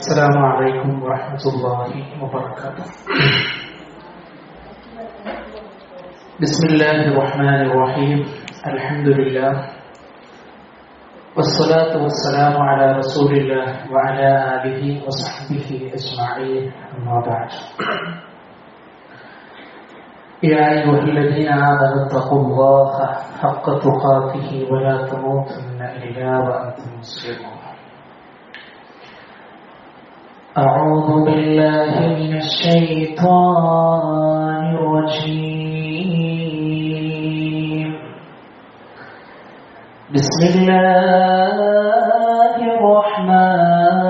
السلام عليكم ورحمة الله وبركاته. بسم الله الرحمن الرحيم. الحمد لله والصلاة والسلام على رسول الله وعلى آله وصحبه أجمعين. أما بعد، يا أيها الذين آمنوا اتقوا الله حق تقاته ولا تموتن إلا وأنتم مسلمون. أعوذ بالله من الشيطان الرجيم. بسم الله الرحمن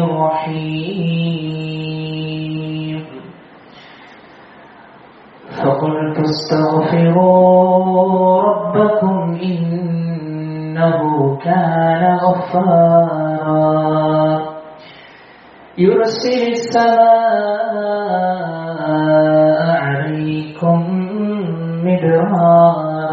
الرحيم. فقلت استغفروا ربكم إنه كان غفارا يرسل السماء عليكم مدرارا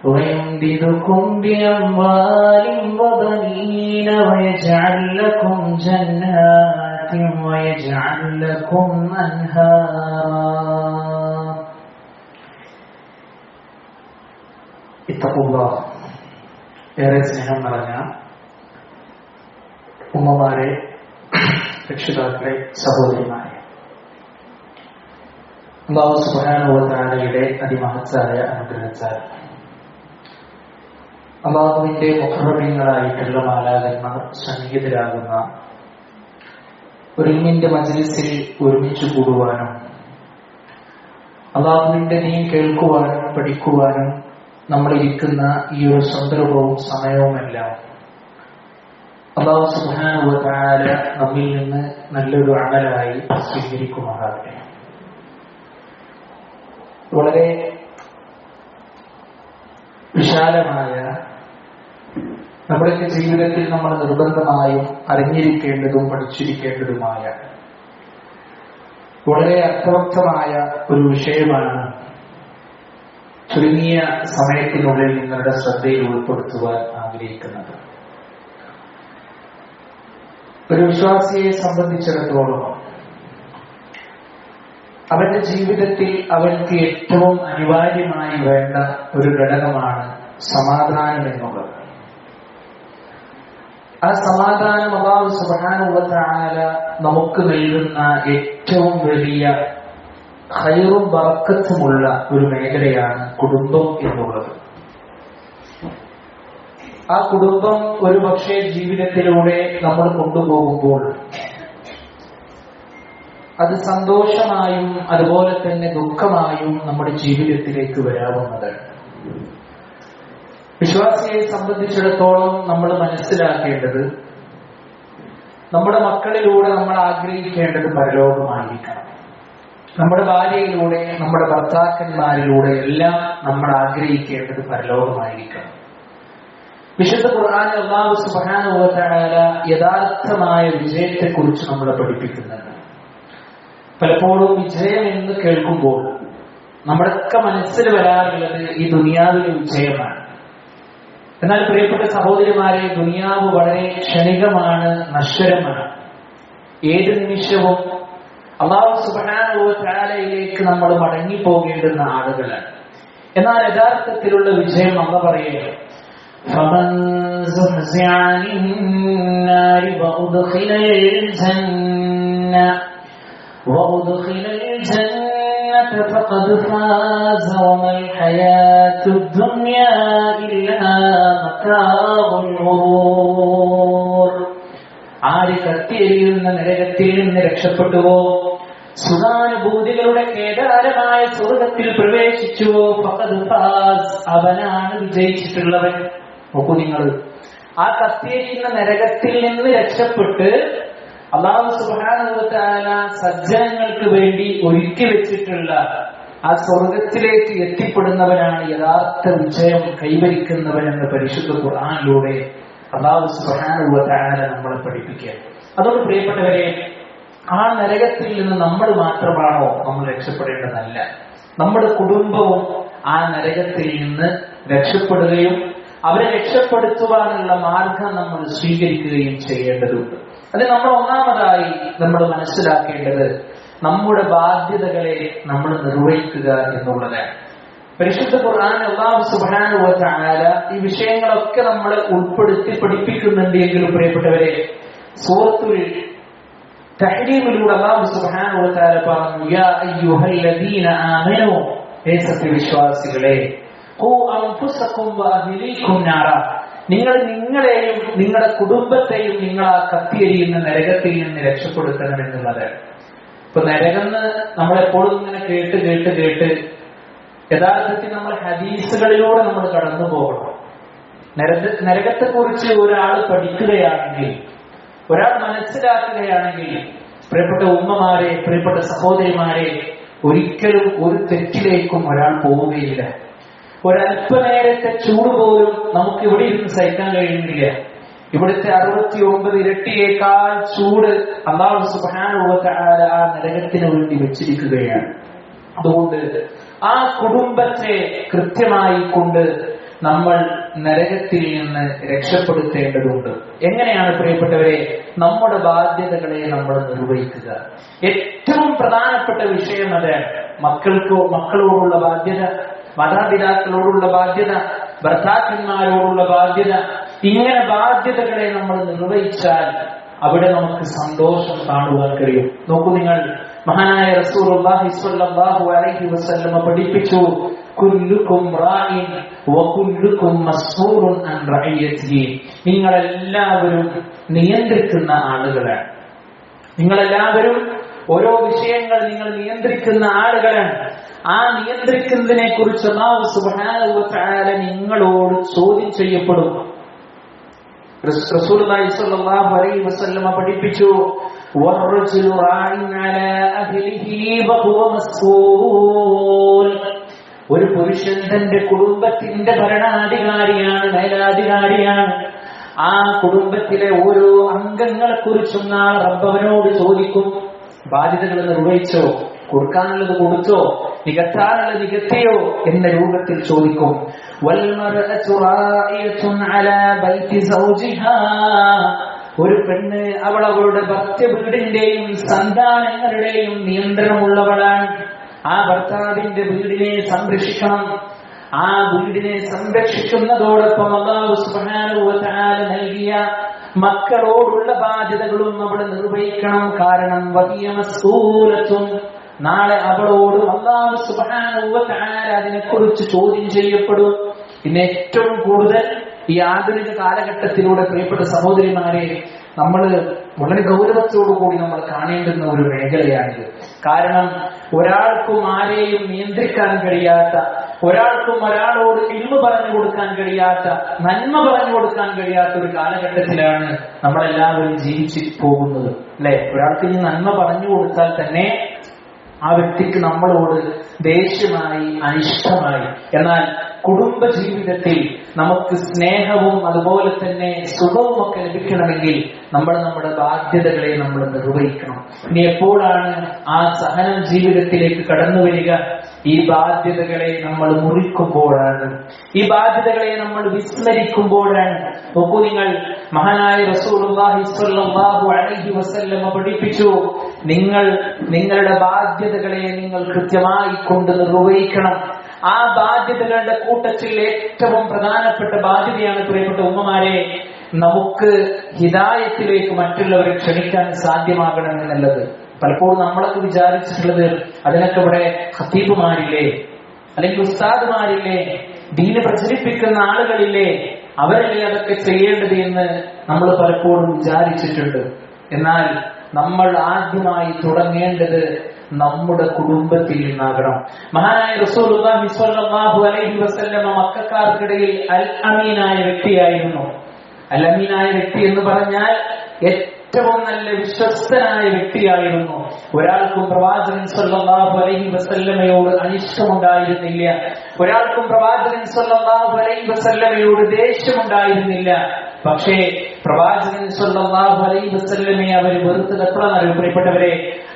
ويمددكم بأموال وبنين ويجعل لكم جنات ويجعل لكم أنهارا. اتقوا الله. ഏറെ സ്നേഹം നിറഞ്ഞ ഉമ്മമാരെ, രക്ഷിതാക്കളെ, സഹോദരിമാരെ, അല്ലാഹു സുബ്ഹാനഹു വ തആലയുടെ അതിമഹത്തായ അനുഗ്രഹത്താൽ അല്ലാഹുവിന്റെ മുഖറബീങ്ങളായിട്ടുള്ള മാലാഖന്മാർ സന്നിഹിതരാകുന്ന ഒരു ഇൽമിന്റെ മജ്‌ലിസിൽ ഒരുമിച്ച് കൂടുവാനും അല്ലാഹുവിന്റെ ദീൻ കേൾക്കുവാനും പഠിക്കുവാനും നമ്മളിരിക്കുന്ന ഈ ഒരു സന്ദർഭവും സമയവുമെല്ലാം അല്ലാഹു സുബ്ഹാനഹു വ തആല നമ്മിൽ നിന്ന് നല്ലൊരു അമലായി സ്വീകരിക്കുമാറാകട്ടെ. വളരെ വിശാലമായ, നമ്മുടെ ജീവിതത്തിൽ നമ്മൾ നിർബന്ധമായും അറിഞ്ഞിരിക്കേണ്ടതും പഠിച്ചിരിക്കേണ്ടതുമായ വളരെ അർത്ഥവത്തമായ ഒരു വിഷയമാണ് ചുരുങ്ങിയ സമയത്തിനുള്ളിൽ നിങ്ങളുടെ ശ്രദ്ധയിൽ ഉൾപ്പെടുത്തുവാൻ ആഗ്രഹിക്കുന്നത്. ഒരു വിശ്വാസിയെ സംബന്ധിച്ചിടത്തോളം അവന്റെ ജീവിതത്തിൽ അവർക്ക് ഏറ്റവും അനിവാര്യമായി വേണ്ട ഒരു ഘടകമാണ് സമാധാനം എന്നുള്ളത്. ആ സമാധാനം അല്ലാഹു സുബ്ഹാനഹു വ തആല നമുക്ക് നൽകുന്ന ഏറ്റവും വലിയ ഖൈറും ബറക്കത്തുമുള്ള ഒരു മേഖലയാണ് കുടുംബം എന്നുള്ളത്. ആ കുടുംബം ഒരു പക്ഷേ ജീവിതത്തിലൂടെ നമ്മൾ കൊണ്ടുപോകുമ്പോൾ അത് സന്തോഷമായും അതുപോലെ തന്നെ ദുഃഖമായും നമ്മുടെ ജീവിതത്തിലേക്ക് വരാവുന്നതാണ്. വിശ്വാസിയെ സംബന്ധിച്ചിടത്തോളം നമ്മൾ മനസ്സിലാക്കേണ്ടത്, നമ്മുടെ മക്കളിലൂടെ നമ്മൾ ആഗ്രഹിക്കേണ്ടത് പരലോകമായിരിക്കണം. നമ്മുടെ ഭാര്യയിലൂടെ, നമ്മുടെ ഭർത്താക്കന്മാരിലൂടെ എല്ലാം നമ്മൾ ആഗ്രഹിക്കേണ്ടത് പരലോകമായിരിക്കണം. വിശുദ്ധ ഖുർആനിൽ അല്ലാഹു സുബ്ഹാനഹു വ തആല യഥാർത്ഥമായ വിജയത്തെക്കുറിച്ച് നമ്മളെ പഠിപ്പിക്കുന്നുണ്ട്. പലപ്പോഴും വിജയം എന്ന് കേൾക്കുമ്പോൾ നമ്മുടെയൊക്കെ മനസ്സിൽ വരാറുള്ളത് ഈ ദുനിയാവിലെ വിജയമാണ്. എന്നാൽ പ്രിയപ്പെട്ട സഹോദരിമാരെ, ദുനിയാവ് വളരെ ക്ഷണികമാണ്, നശ്വരമാണ്. ഏത് നിമിഷവും അല്ലാഹു സുബ്ഹാനഹു വ തആലയിലേക്ക് നമ്മൾ മടങ്ങിപ്പോകേണ്ടുന്ന ആളുകളാണ്. എന്നാൽ യഥാർത്ഥത്തിലുള്ള വിജയം അല്ലാഹു പറയുന്നു, فمن زحزح عن النار وأدخل الجنة فقد فاز وما الحياة الدنيا إلا متاع الغرور. ആര് കത്തിയെരിയുന്ന നരകത്തിൽ നിന്ന് രക്ഷപ്പെട്ടുവോ, സുഖാനുഭൂതികളുടെ കേദാരമായ സ്വർഗത്തിൽ പ്രവേശിച്ചുവോ, ഫഖദ് ഫാസ്, അവനാണ് വിജയിച്ചിട്ടുള്ളവൻ. നോക്കൂ നിങ്ങൾ, ആ കത്തിയെരിയുന്ന നരകത്തിൽ നിന്ന് രക്ഷപ്പെട്ട് അല്ലാഹു സുബ്ഹാനഹു വ തആല സജ്ജനങ്ങൾക്ക് വേണ്ടി ഒരുക്കി വെച്ചിട്ടുള്ള ആ സ്വർഗത്തിലേക്ക് എത്തിപ്പെടുന്നവനാണ് യഥാർത്ഥ വിജയം കൈവരിക്കുന്നവനെന്ന് പരിശുദ്ധ ഖുർആനിലൂടെ അല്ലാഹു സുബ്ഹാനഹു വ തആല നമ്മളെ പഠിപ്പിക്കുക. അതുകൊണ്ട് പ്രിയപ്പെട്ടവരെ, ആ നരകത്തിൽ നിന്ന് നമ്മൾ മാത്രമാണോ നമ്മൾ രക്ഷപ്പെടേണ്ടതല്ല, നമ്മുടെ കുടുംബവും ആ നരകത്തിൽ നിന്ന് രക്ഷപ്പെടുകയും അവരെ രക്ഷപ്പെടുത്തുവാനുള്ള മാർഗം നമ്മൾ സ്വീകരിക്കുകയും ചെയ്യേണ്ടതുണ്ട്. അത് നമ്മൾ ഒന്നാമതായി നമ്മൾ മനസ്സിലാക്കേണ്ടത് നമ്മുടെ ബാധ്യതകളെ നമ്മൾ നിർവഹിക്കുക എന്നുള്ളതാണ്. പരിശുദ്ധ ഖുർആൻ അല്ലാഹു സുബ്ഹാനഹു വ തആല ഈ വിഷയങ്ങളൊക്കെ നമ്മളെ ഉൾപ്പെടുത്തി പഠിപ്പിക്കുന്നുണ്ട് എങ്കിലും പ്രിയപ്പെട്ടവരെ, സൂറത്തുൽ തഹ്രീമിലൂടെ അല്ലാഹു സുബ്ഹാനഹു വ തആല പറഞ്ഞു, യാ അയ്യുഹല്ലദീന ആമനൂ, ഹേ സത്യവിശ്വാസികളെ, ഖൂ അൻഫുസകും വ അഹ്ലീകും നാറ, നിങ്ങൾ നിങ്ങളെയും നിങ്ങളുടെ കുടുംബത്തെയും നിങ്ങൾ ആ കത്തിയെരിയുന്ന നരകത്തിൽ നിന്ന് രക്ഷപ്പെടുത്തണം എന്നുള്ളതാണ്. ഇപ്പൊ നരകന്ന് നമ്മളെപ്പോഴും ഇങ്ങനെ കേട്ട് കേട്ട് കേട്ട് യഥാർത്ഥത്തിൽ നമ്മൾ ഹദീസുകളിലൂടെ നമ്മൾ കടന്നു പോകണം. നരകത്തെ കുറിച്ച് ഒരാൾ പഠിക്കുകയാണെങ്കിൽ, ഒരാൾ മനസ്സിലാക്കുകയാണെങ്കിൽ, പ്രിയപ്പെട്ട ഉമ്മമാരെ, പ്രിയപ്പെട്ട സഹോദരിമാരെ, ഒരിക്കലും ഒരു തെറ്റിലേക്കും ഒരാൾ പോവുകയില്ല. ഒരല്പനേരത്തെ ചൂട് പോലും നമുക്ക് ഇവിടെ ഇരുന്ന് സഹിക്കാൻ കഴിയുന്നില്ല. ഇവിടുത്തെ 69 ഇരട്ടിയേക്കാൾ ചൂട് അല്ലാഹു സുബ്ഹാനഹു വ തആല ആ നരകത്തിന് വേണ്ടി വെച്ചിരിക്കുകയാണ്. അതുകൊണ്ട് ആ കുടുംബത്തെ കൃത്യമായി കൊണ്ട് നമ്മൾ നരകത്തിൽ നിന്ന് രക്ഷപ്പെടുത്തേണ്ടതുണ്ട്. എങ്ങനെയാണ് പ്രിയപ്പെട്ടവരെ നമ്മുടെ ബാധ്യതകളെ നമ്മൾ നിർവഹിക്കുക? ഏറ്റവും പ്രധാനപ്പെട്ട വിഷയം അതാണ്. മക്കളോടുള്ള ബാധ്യത, മാതാപിതാക്കളോടുള്ള ബാധ്യത, ഭർത്താക്കന്മാരോടുള്ള ബാധ്യത. ഇങ്ങനെ ബാധ്യതകളെ നമ്മൾ നിർവഹിച്ചാൽ അവിടെ നമുക്ക് സന്തോഷം കാണുവാൻ കഴിയും. നോക്കൂ, നിങ്ങൾ മഹാനായ റസൂലുള്ളാഹി സ്വല്ലല്ലാഹു അലൈഹി വസല്ലം പഠിപ്പിച്ചു, കുല്ലുകും റാഇൻ വകുല്ലുകും മസ്ഊലുൻ അൻ റഇയതിഹി. നിങ്ങളെല്ലാവരും നിയന്ത്രിക്കുന്ന ആളുകളാണ്. നിങ്ങളെല്ലാവരും ഓരോ വിഷയങ്ങൾ നിങ്ങൾ നിയന്ത്രിക്കുന്ന ആളുകളാണ്. ആ നിയന്ത്രിക്കുന്നതിനെ കുറിച്ച് അല്ലാഹു സുബ്ഹാനഹു വ തആല നിങ്ങളോട് ചോദ്യം ചെയ്യപ്പെടും. റസൂലുള്ളാഹി സ്വല്ലല്ലാഹു അലൈഹി വസല്ലം പഠിപ്പിച്ചു, വറജുലു റാഇൻ അലാ അഹ്ലിഹി വഹുവ മസ്ഊൽ. ഒരു പുരുഷൻ തന്റെ കുടുംബത്തിന്റെ ഭരണാധികാരിയാണ്, മേലാധികാരിയാണ്. ആ കുടുംബത്തിലെ ഓരോ അംഗങ്ങളെ കുറിച്ചും നാളെ റബ്ബ് അവനോട് ചോദിക്കും. ബാധ്യതകൾ നിർവഹിച്ചോ, കൊടുക്കാനുള്ളത് കൊടുത്തോ, നികത്താനുള്ളത് നികത്തിയോ എന്ന രൂപത്തിൽ ചോദിക്കും. ഒരു പെണ്ണ് അവൾ അവളുടെ ഭർത്തൃ വീടിന്റെയും സന്താനങ്ങളുടെയും നിയന്ത്രണമുള്ളവളാണ്. ആ ഭർത്താവിന്റെ വീടിനെ സംരക്ഷിക്കണം. ആ വീടിനെ സംരക്ഷിക്കുന്നതോടൊപ്പം അല്ലാഹു സുബ്ഹാനഹു വ തആല നൽകിയ മക്കളോടുള്ള ബാധ്യതകളും അവൾ നിർവഹിക്കണം. കാരണം വഹിയ മസ്ഊലത്തുൻ, നാളെ അവളോട് അല്ലാഹു സുബ്ഹാനഹു വ തആല അതിനെക്കുറിച്ച് ചോദ്യം ചെയ്യപ്പെടും. പിന്നെ ഏറ്റവും കൂടുതൽ ഈ ആധുനിക കാലഘട്ടത്തിലൂടെ പ്രിയപ്പെട്ട സഹോദരിമാരെ, നമ്മൾ വളരെ ഗൗരവത്തോടുകൂടി നമ്മൾ കാണേണ്ടുന്ന ഒരു മേഖലയാണിത്. കാരണം ഒരാൾക്കും ആരെയും നിയന്ത്രിക്കാൻ കഴിയാത്ത, ഒരാൾക്കും ഒരാളോട് ഇൽമു പറഞ്ഞു കൊടുക്കാൻ കഴിയാത്ത, നന്മ പറഞ്ഞു കൊടുക്കാൻ കഴിയാത്ത ഒരു കാലഘട്ടത്തിലാണ് നമ്മളെല്ലാവരും ജീവിച്ചു പോകുന്നത്, അല്ലെ? ഒരാൾക്ക് ഈ നന്മ പറഞ്ഞു കൊടുത്താൽ തന്നെ ആ വ്യക്തിക്ക് നമ്മളോട് ദേഷ്യമായി, അനിഷ്ടമായി. എന്നാൽ കുടുംബ ജീവിതത്തിൽ നമുക്ക് സ്നേഹവും അതുപോലെ തന്നെ സുഖവും ഒക്കെ ലഭിക്കണമെങ്കിൽ നമ്മൾ നമ്മുടെ ബാധ്യതകളെ നമ്മൾ നിർവഹിക്കണം. ഇനി എപ്പോഴാണ് ആ സഹനം ജീവിതത്തിലേക്ക് കടന്നു വരിക? ഈ ബാധ്യതകളെ നമ്മൾ മുറിക്കുമ്പോഴാണ്, ഈ ബാധ്യതകളെ നമ്മൾ വിസ്മരിക്കുമ്പോഴാണ്. നോക്കൂ, നിങ്ങൾ മഹാനായ റസൂലുള്ളാഹി സ്വല്ലല്ലാഹു അലൈഹി വസല്ലം പഠിപ്പിച്ചു, നിങ്ങളുടെ ബാധ്യതകളെ നിങ്ങൾ കൃത്യമായി കൊണ്ട് നിർവഹിക്കണം. ആ ബാധ്യതകളുടെ കൂട്ടത്തിൽ ഏറ്റവും പ്രധാനപ്പെട്ട ബാധ്യതയാണ് പ്രിയപ്പെട്ട ഉമ്മമാരെ, നമുക്ക് ഹിദായത്തിലേക്ക് മറ്റുള്ളവരെ ക്ഷണിക്കാൻ സാധ്യമാകണം എന്നുള്ളത്. പലപ്പോഴും നമ്മളൊക്കെ വിചാരിച്ചിട്ടുള്ളത്, അതിനൊക്കെ ഇവിടെ ഖത്തീബുമാരില്ലേ, അല്ലെങ്കിൽ ഉസ്താദുമാരില്ലേ, ദീന് പ്രചരിപ്പിക്കുന്ന ആളുകളില്ലേ, അവരല്ലേ അതൊക്കെ ചെയ്യേണ്ടത് എന്ന് നമ്മൾ പലപ്പോഴും വിചാരിച്ചിട്ടുണ്ട്. എന്നാൽ നമ്മൾ ആദ്യമായി തുടങ്ങേണ്ടത് നമ്മുടെ കുടുംബത്തിൽ നിന്നാകണം. മഹാനായ റസൂലുള്ളാഹി സ്വല്ലല്ലാഹു അലൈഹി വസല്ലം മക്കക്കാർക്കിടയിൽ അൽ അമീനായ വ്യക്തിയായിരുന്നു. അൽ അമീനായ വ്യക്തി എന്ന് പറഞ്ഞാൽ ഏറ്റവും നല്ല വിശ്വസ്തനായ വ്യക്തിയായിരുന്നു. ഒരാൾക്കും പ്രവാചകൻ സ്വല്ലല്ലാഹു അലൈഹി വസല്ലമയോട് അനിഷ്ടമുണ്ടായിരുന്നില്ല. ഒരാൾക്കും പ്രവാചകൻ സ്വല്ലല്ലാഹു അലൈഹി വസല്ലമയോട് ദേഷ്യമുണ്ടായിരുന്നില്ല. പക്ഷേ പ്രവാചകൻ സ്വല്ലല്ലാഹു അലൈഹി വസല്ലമയെ അവർ വെറുത്തത് എപ്പോഴാണ് പ്രിയപ്പെട്ടവരെ?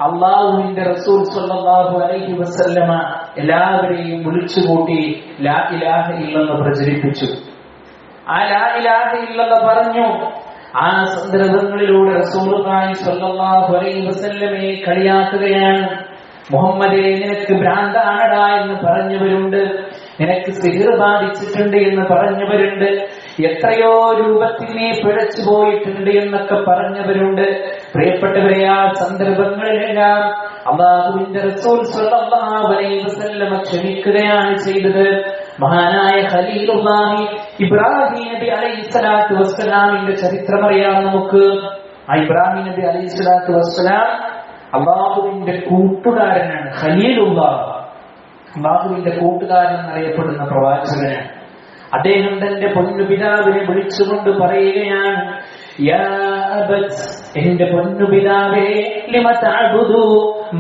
അള്ളാഹുവിന്റെ റസൂൽ സ്വല്ലല്ലാഹു അലൈഹി വസല്ലമ എല്ലാവരെയും വിളിച്ചുകൂട്ടി ലാ ഇലാഹ ഇല്ലല്ലാഹ് പ്രചരിപ്പിച്ചു. ആ ലാ ഇലാഹ ഇല്ലല്ലാഹ് പറഞ്ഞു. ആ സന്ദർഭങ്ങളിലൂടെ റസൂലുള്ളാഹി സ്വല്ലല്ലാഹു അലൈഹി വസല്ലമയെ കളിയാക്കുകയാണ്. മുഹമ്മദേ, നിനക്ക് ഭ്രാന്താണടാ എന്ന് പറഞ്ഞവരുണ്ട്, നിനക്ക് സിഹിർ ബാധിച്ചിട്ടുണ്ട് എന്ന് പറഞ്ഞവരുണ്ട്, എത്രയോ രൂപത്തിൽ നീ പിഴച്ചു പോയിട്ടുണ്ട് എന്നൊക്കെ പറഞ്ഞവരുണ്ട്. പ്രിയപ്പെട്ടവരെ, ആ സന്ദർഭങ്ങളിലെല്ലാം അല്ലാഹുവിന്റെ റസൂൽ സ്വല്ലല്ലാഹു അലൈഹി വസല്ലം ക്ഷമിക്കുകയാണ് ചെയ്തത്. മഹാനായ ഖലീലുല്ലാഹി ഇബ്രാഹിം നബി അലൈഹിസ്സലാത്തു വസ്സലാമിന്റെ ചരിത്രം അറിയാം നമുക്ക്. ആ ഇബ്രാഹിം നബി അലൈഹിസ്സലാത്തു വസ്സലാം അല്ലാഹുവിന്റെ കൂട്ടുകാരനാണ്. ഖലീലുല്ലാഹ് അല്ലാഹുവിന്റെ കൂട്ടുകാരൻ എന്നറിയപ്പെടുന്ന പ്രവാചകനാണ്. അദ്ദേഹം തന്റെ പൊന്നുപിതാവിനെ വിളിച്ചുകൊണ്ട് പറയുകയാണ്, യാ അബത്, എന്റെ പൊന്നുപിതാവേ, ലിമ തഅബുദു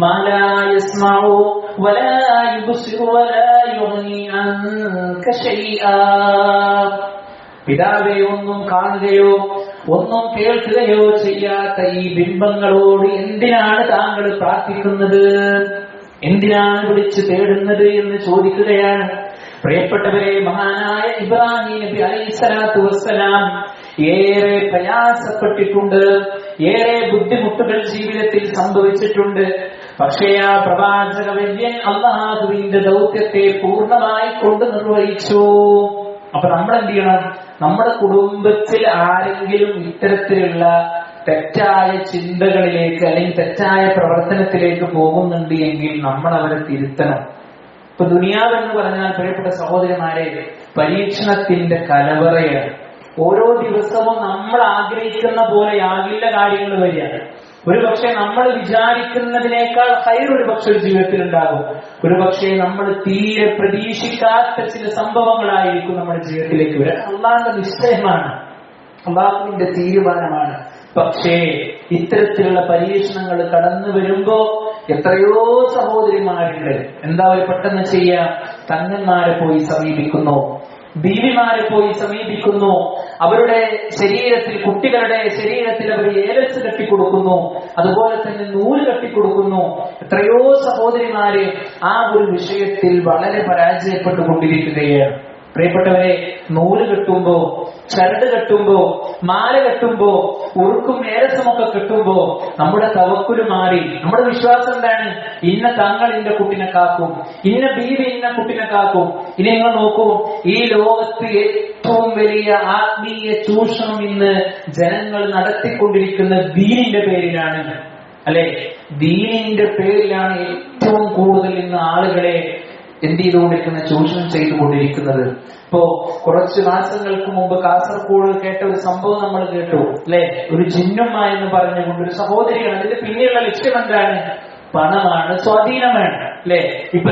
മാ ലാ യസ്മഉ വലാ യുബ്സിറു വലാ യുഗ്നി അൻക ശൈആ. പിതാവേ, ഒന്നും കാണുകയോ ഒന്നും കേൾക്കുകയോ ചെയ്യാത്ത ഈ ബിംബങ്ങളോട് എന്തിനാണ് താങ്കൾ പ്രാർത്ഥിക്കുന്നത്, എന്തിനാണ് വിളിച്ചു തേടുന്നത് എന്ന് ചോദിക്കുകയാണ്. പ്രിയപ്പെട്ടവരെ, മഹാനായ ഇബ്രാഹിം നബി അലൈഹിസ്സലാത്തു വസ്സലാം ഏറെ പ്രയാസപ്പെട്ടിട്ടുണ്ട്, ഏറെ ബുദ്ധിമുട്ടുകൾ ജീവിതത്തിൽ സംഭവിച്ചിട്ടുണ്ട്. പക്ഷേ ആ പ്രവാചക വര്യൻ അല്ലാഹുവിന്റെ ദൗത്യത്തെ പൂർണ്ണമായി കൊണ്ട് നിർവഹിച്ചു. അപ്പൊ നമ്മൾ എന്ത് ചെയ്യണം? നമ്മുടെ കുടുംബത്തിൽ ആരെങ്കിലും ഇത്തരത്തിലുള്ള തെറ്റായ ചിന്തകളിലേക്ക് അല്ലെങ്കിൽ തെറ്റായ പ്രവർത്തനത്തിലേക്ക് പോകുന്നുണ്ട് എങ്കിൽ നമ്മൾ അവരെ തിരുത്തണം. ഇപ്പൊ ദുനിയാവ് എന്ന് പറഞ്ഞാൽ, പ്രിയപ്പെട്ട സഹോദരന്മാരെ, പരീക്ഷണത്തിന്റെ കലവറയാണ്. ഓരോ ദിവസവും നമ്മൾ ആഗ്രഹിക്കുന്ന പോലെ ആകില്ല കാര്യങ്ങൾ വരികയാണ്. ഒരുപക്ഷെ നമ്മൾ വിചാരിക്കുന്നതിനേക്കാൾ ഹൈർ ഒരുപക്ഷെ ജീവിതത്തിൽ ഉണ്ടാകും. ഒരുപക്ഷെ നമ്മൾ തീരെ പ്രതീക്ഷിക്കാത്ത ചില സംഭവങ്ങളായിരിക്കും നമ്മുടെ ജീവിതത്തിലേക്ക് വരിക. അള്ളാഹുവിന്റെ നിശ്ചയമാണ്, അള്ളാഹുവിന്റെ തീരുമാനമാണ്. പക്ഷേ ഇത്തരത്തിലുള്ള പരീക്ഷണങ്ങൾ കടന്നു വരുമ്പോ എത്രയോ സഹോദരിമാരുണ്ട്, എന്താ അവർ പെട്ടെന്ന് ചെയ്യാം? തങ്ങന്മാരെ പോയി സമീപിക്കുന്നു, ബീവിമാരെ പോയി സമീപിക്കുന്നു, അവരുടെ ശരീരത്തിൽ, കുട്ടികളുടെ ശരീരത്തിൽ അവർ ഏലസ് കെട്ടിക്കൊടുക്കുന്നു, അതുപോലെ തന്നെ നൂല് കെട്ടിക്കൊടുക്കുന്നു. എത്രയോ സഹോദരിമാര് ആ ഒരു വിഷയത്തിൽ വളരെ പരാജയപ്പെട്ടുകൊണ്ടിരിക്കുകയാണ്. പ്രിയപ്പെട്ടവരെ, നൂല് കെട്ടുമ്പോ, ചരട് കെട്ടുമ്പോ, മാല കെട്ടുമ്പോ, ഉറുക്കും നേരസമൊക്കെ കെട്ടുമ്പോ നമ്മുടെ തവക്കുല് മാറി. നമ്മുടെ വിശ്വാസം എന്താണ്? ഇന്ന തങ്ങൾ ഇന്ന കുട്ടിനെ കാക്കും, ഇന്ന ബീവി ഇന്ന കുട്ടിനെ കാക്കും. ഇനി നിങ്ങൾ നോക്കൂ, ഈ ലോകത്ത് ഏറ്റവും വലിയ ആത്മീയ ചൂഷണം ഇന്ന് ജനങ്ങൾ നടത്തിക്കൊണ്ടിരിക്കുന്ന ദീനിന്റെ പേരിലാണ്, അല്ലെ? ദീനിന്റെ പേരിലാണ് ഏറ്റവും കൂടുതൽ ഇന്ന് ആളുകളെ എന്ത് ചെയ്തുകൊണ്ടിരിക്കുന്നത്? ചൂഷണം ചെയ്തുകൊണ്ടിരിക്കുന്നത്. ഇപ്പോ കുറച്ച് മാസങ്ങൾക്ക് മുമ്പ് കാസർഗോഡ് കേട്ട ഒരു സംഭവം നമ്മൾ കേട്ടു, അല്ലെ? ഒരു ജിന്നുമ്മ എന്ന് പറഞ്ഞുകൊണ്ട് ഒരു സഹോദരിയാണ്. അതിന്റെ പിന്നെയുള്ള ലക്ഷ്യം എന്താണ്? പണമാണ്, സ്വാധീനമാണ്, അല്ലെ? ഇപ്പൊ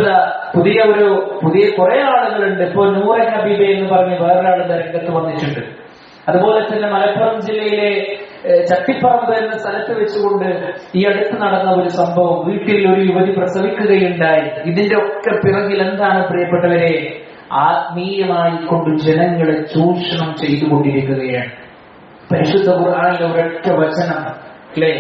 പുതിയ കുറെ ആളുകളുണ്ട്. ഇപ്പോ നൂറ ഹബീബ എന്ന് പറഞ്ഞ് വേറൊരാൾ രംഗത്ത് വന്നിട്ടുണ്ട്. അതുപോലെ തന്നെ മലപ്പുറം ജില്ലയിലെ ചട്ടിപ്പറമ്പ് എന്ന സ്ഥലത്ത് വെച്ചുകൊണ്ട് ഈ അടുത്ത് നടന്ന ഒരു സംഭവം, വീട്ടിൽ ഒരു യുവതി പ്രസവിക്കുകയുണ്ടായി. ഇതിന്റെ ഒക്കെ പിറകിൽ എന്താണ് പ്രിയപ്പെട്ടവരെ? ആത്മീയമായി കൊണ്ട് ജനങ്ങളെ ചൂഷണം ചെയ്തുകൊണ്ടിരിക്കുകയാണ്. പരിശുദ്ധ ഖുർആനിലെ ഒരൊറ്റ വചനം, അല്ലെ?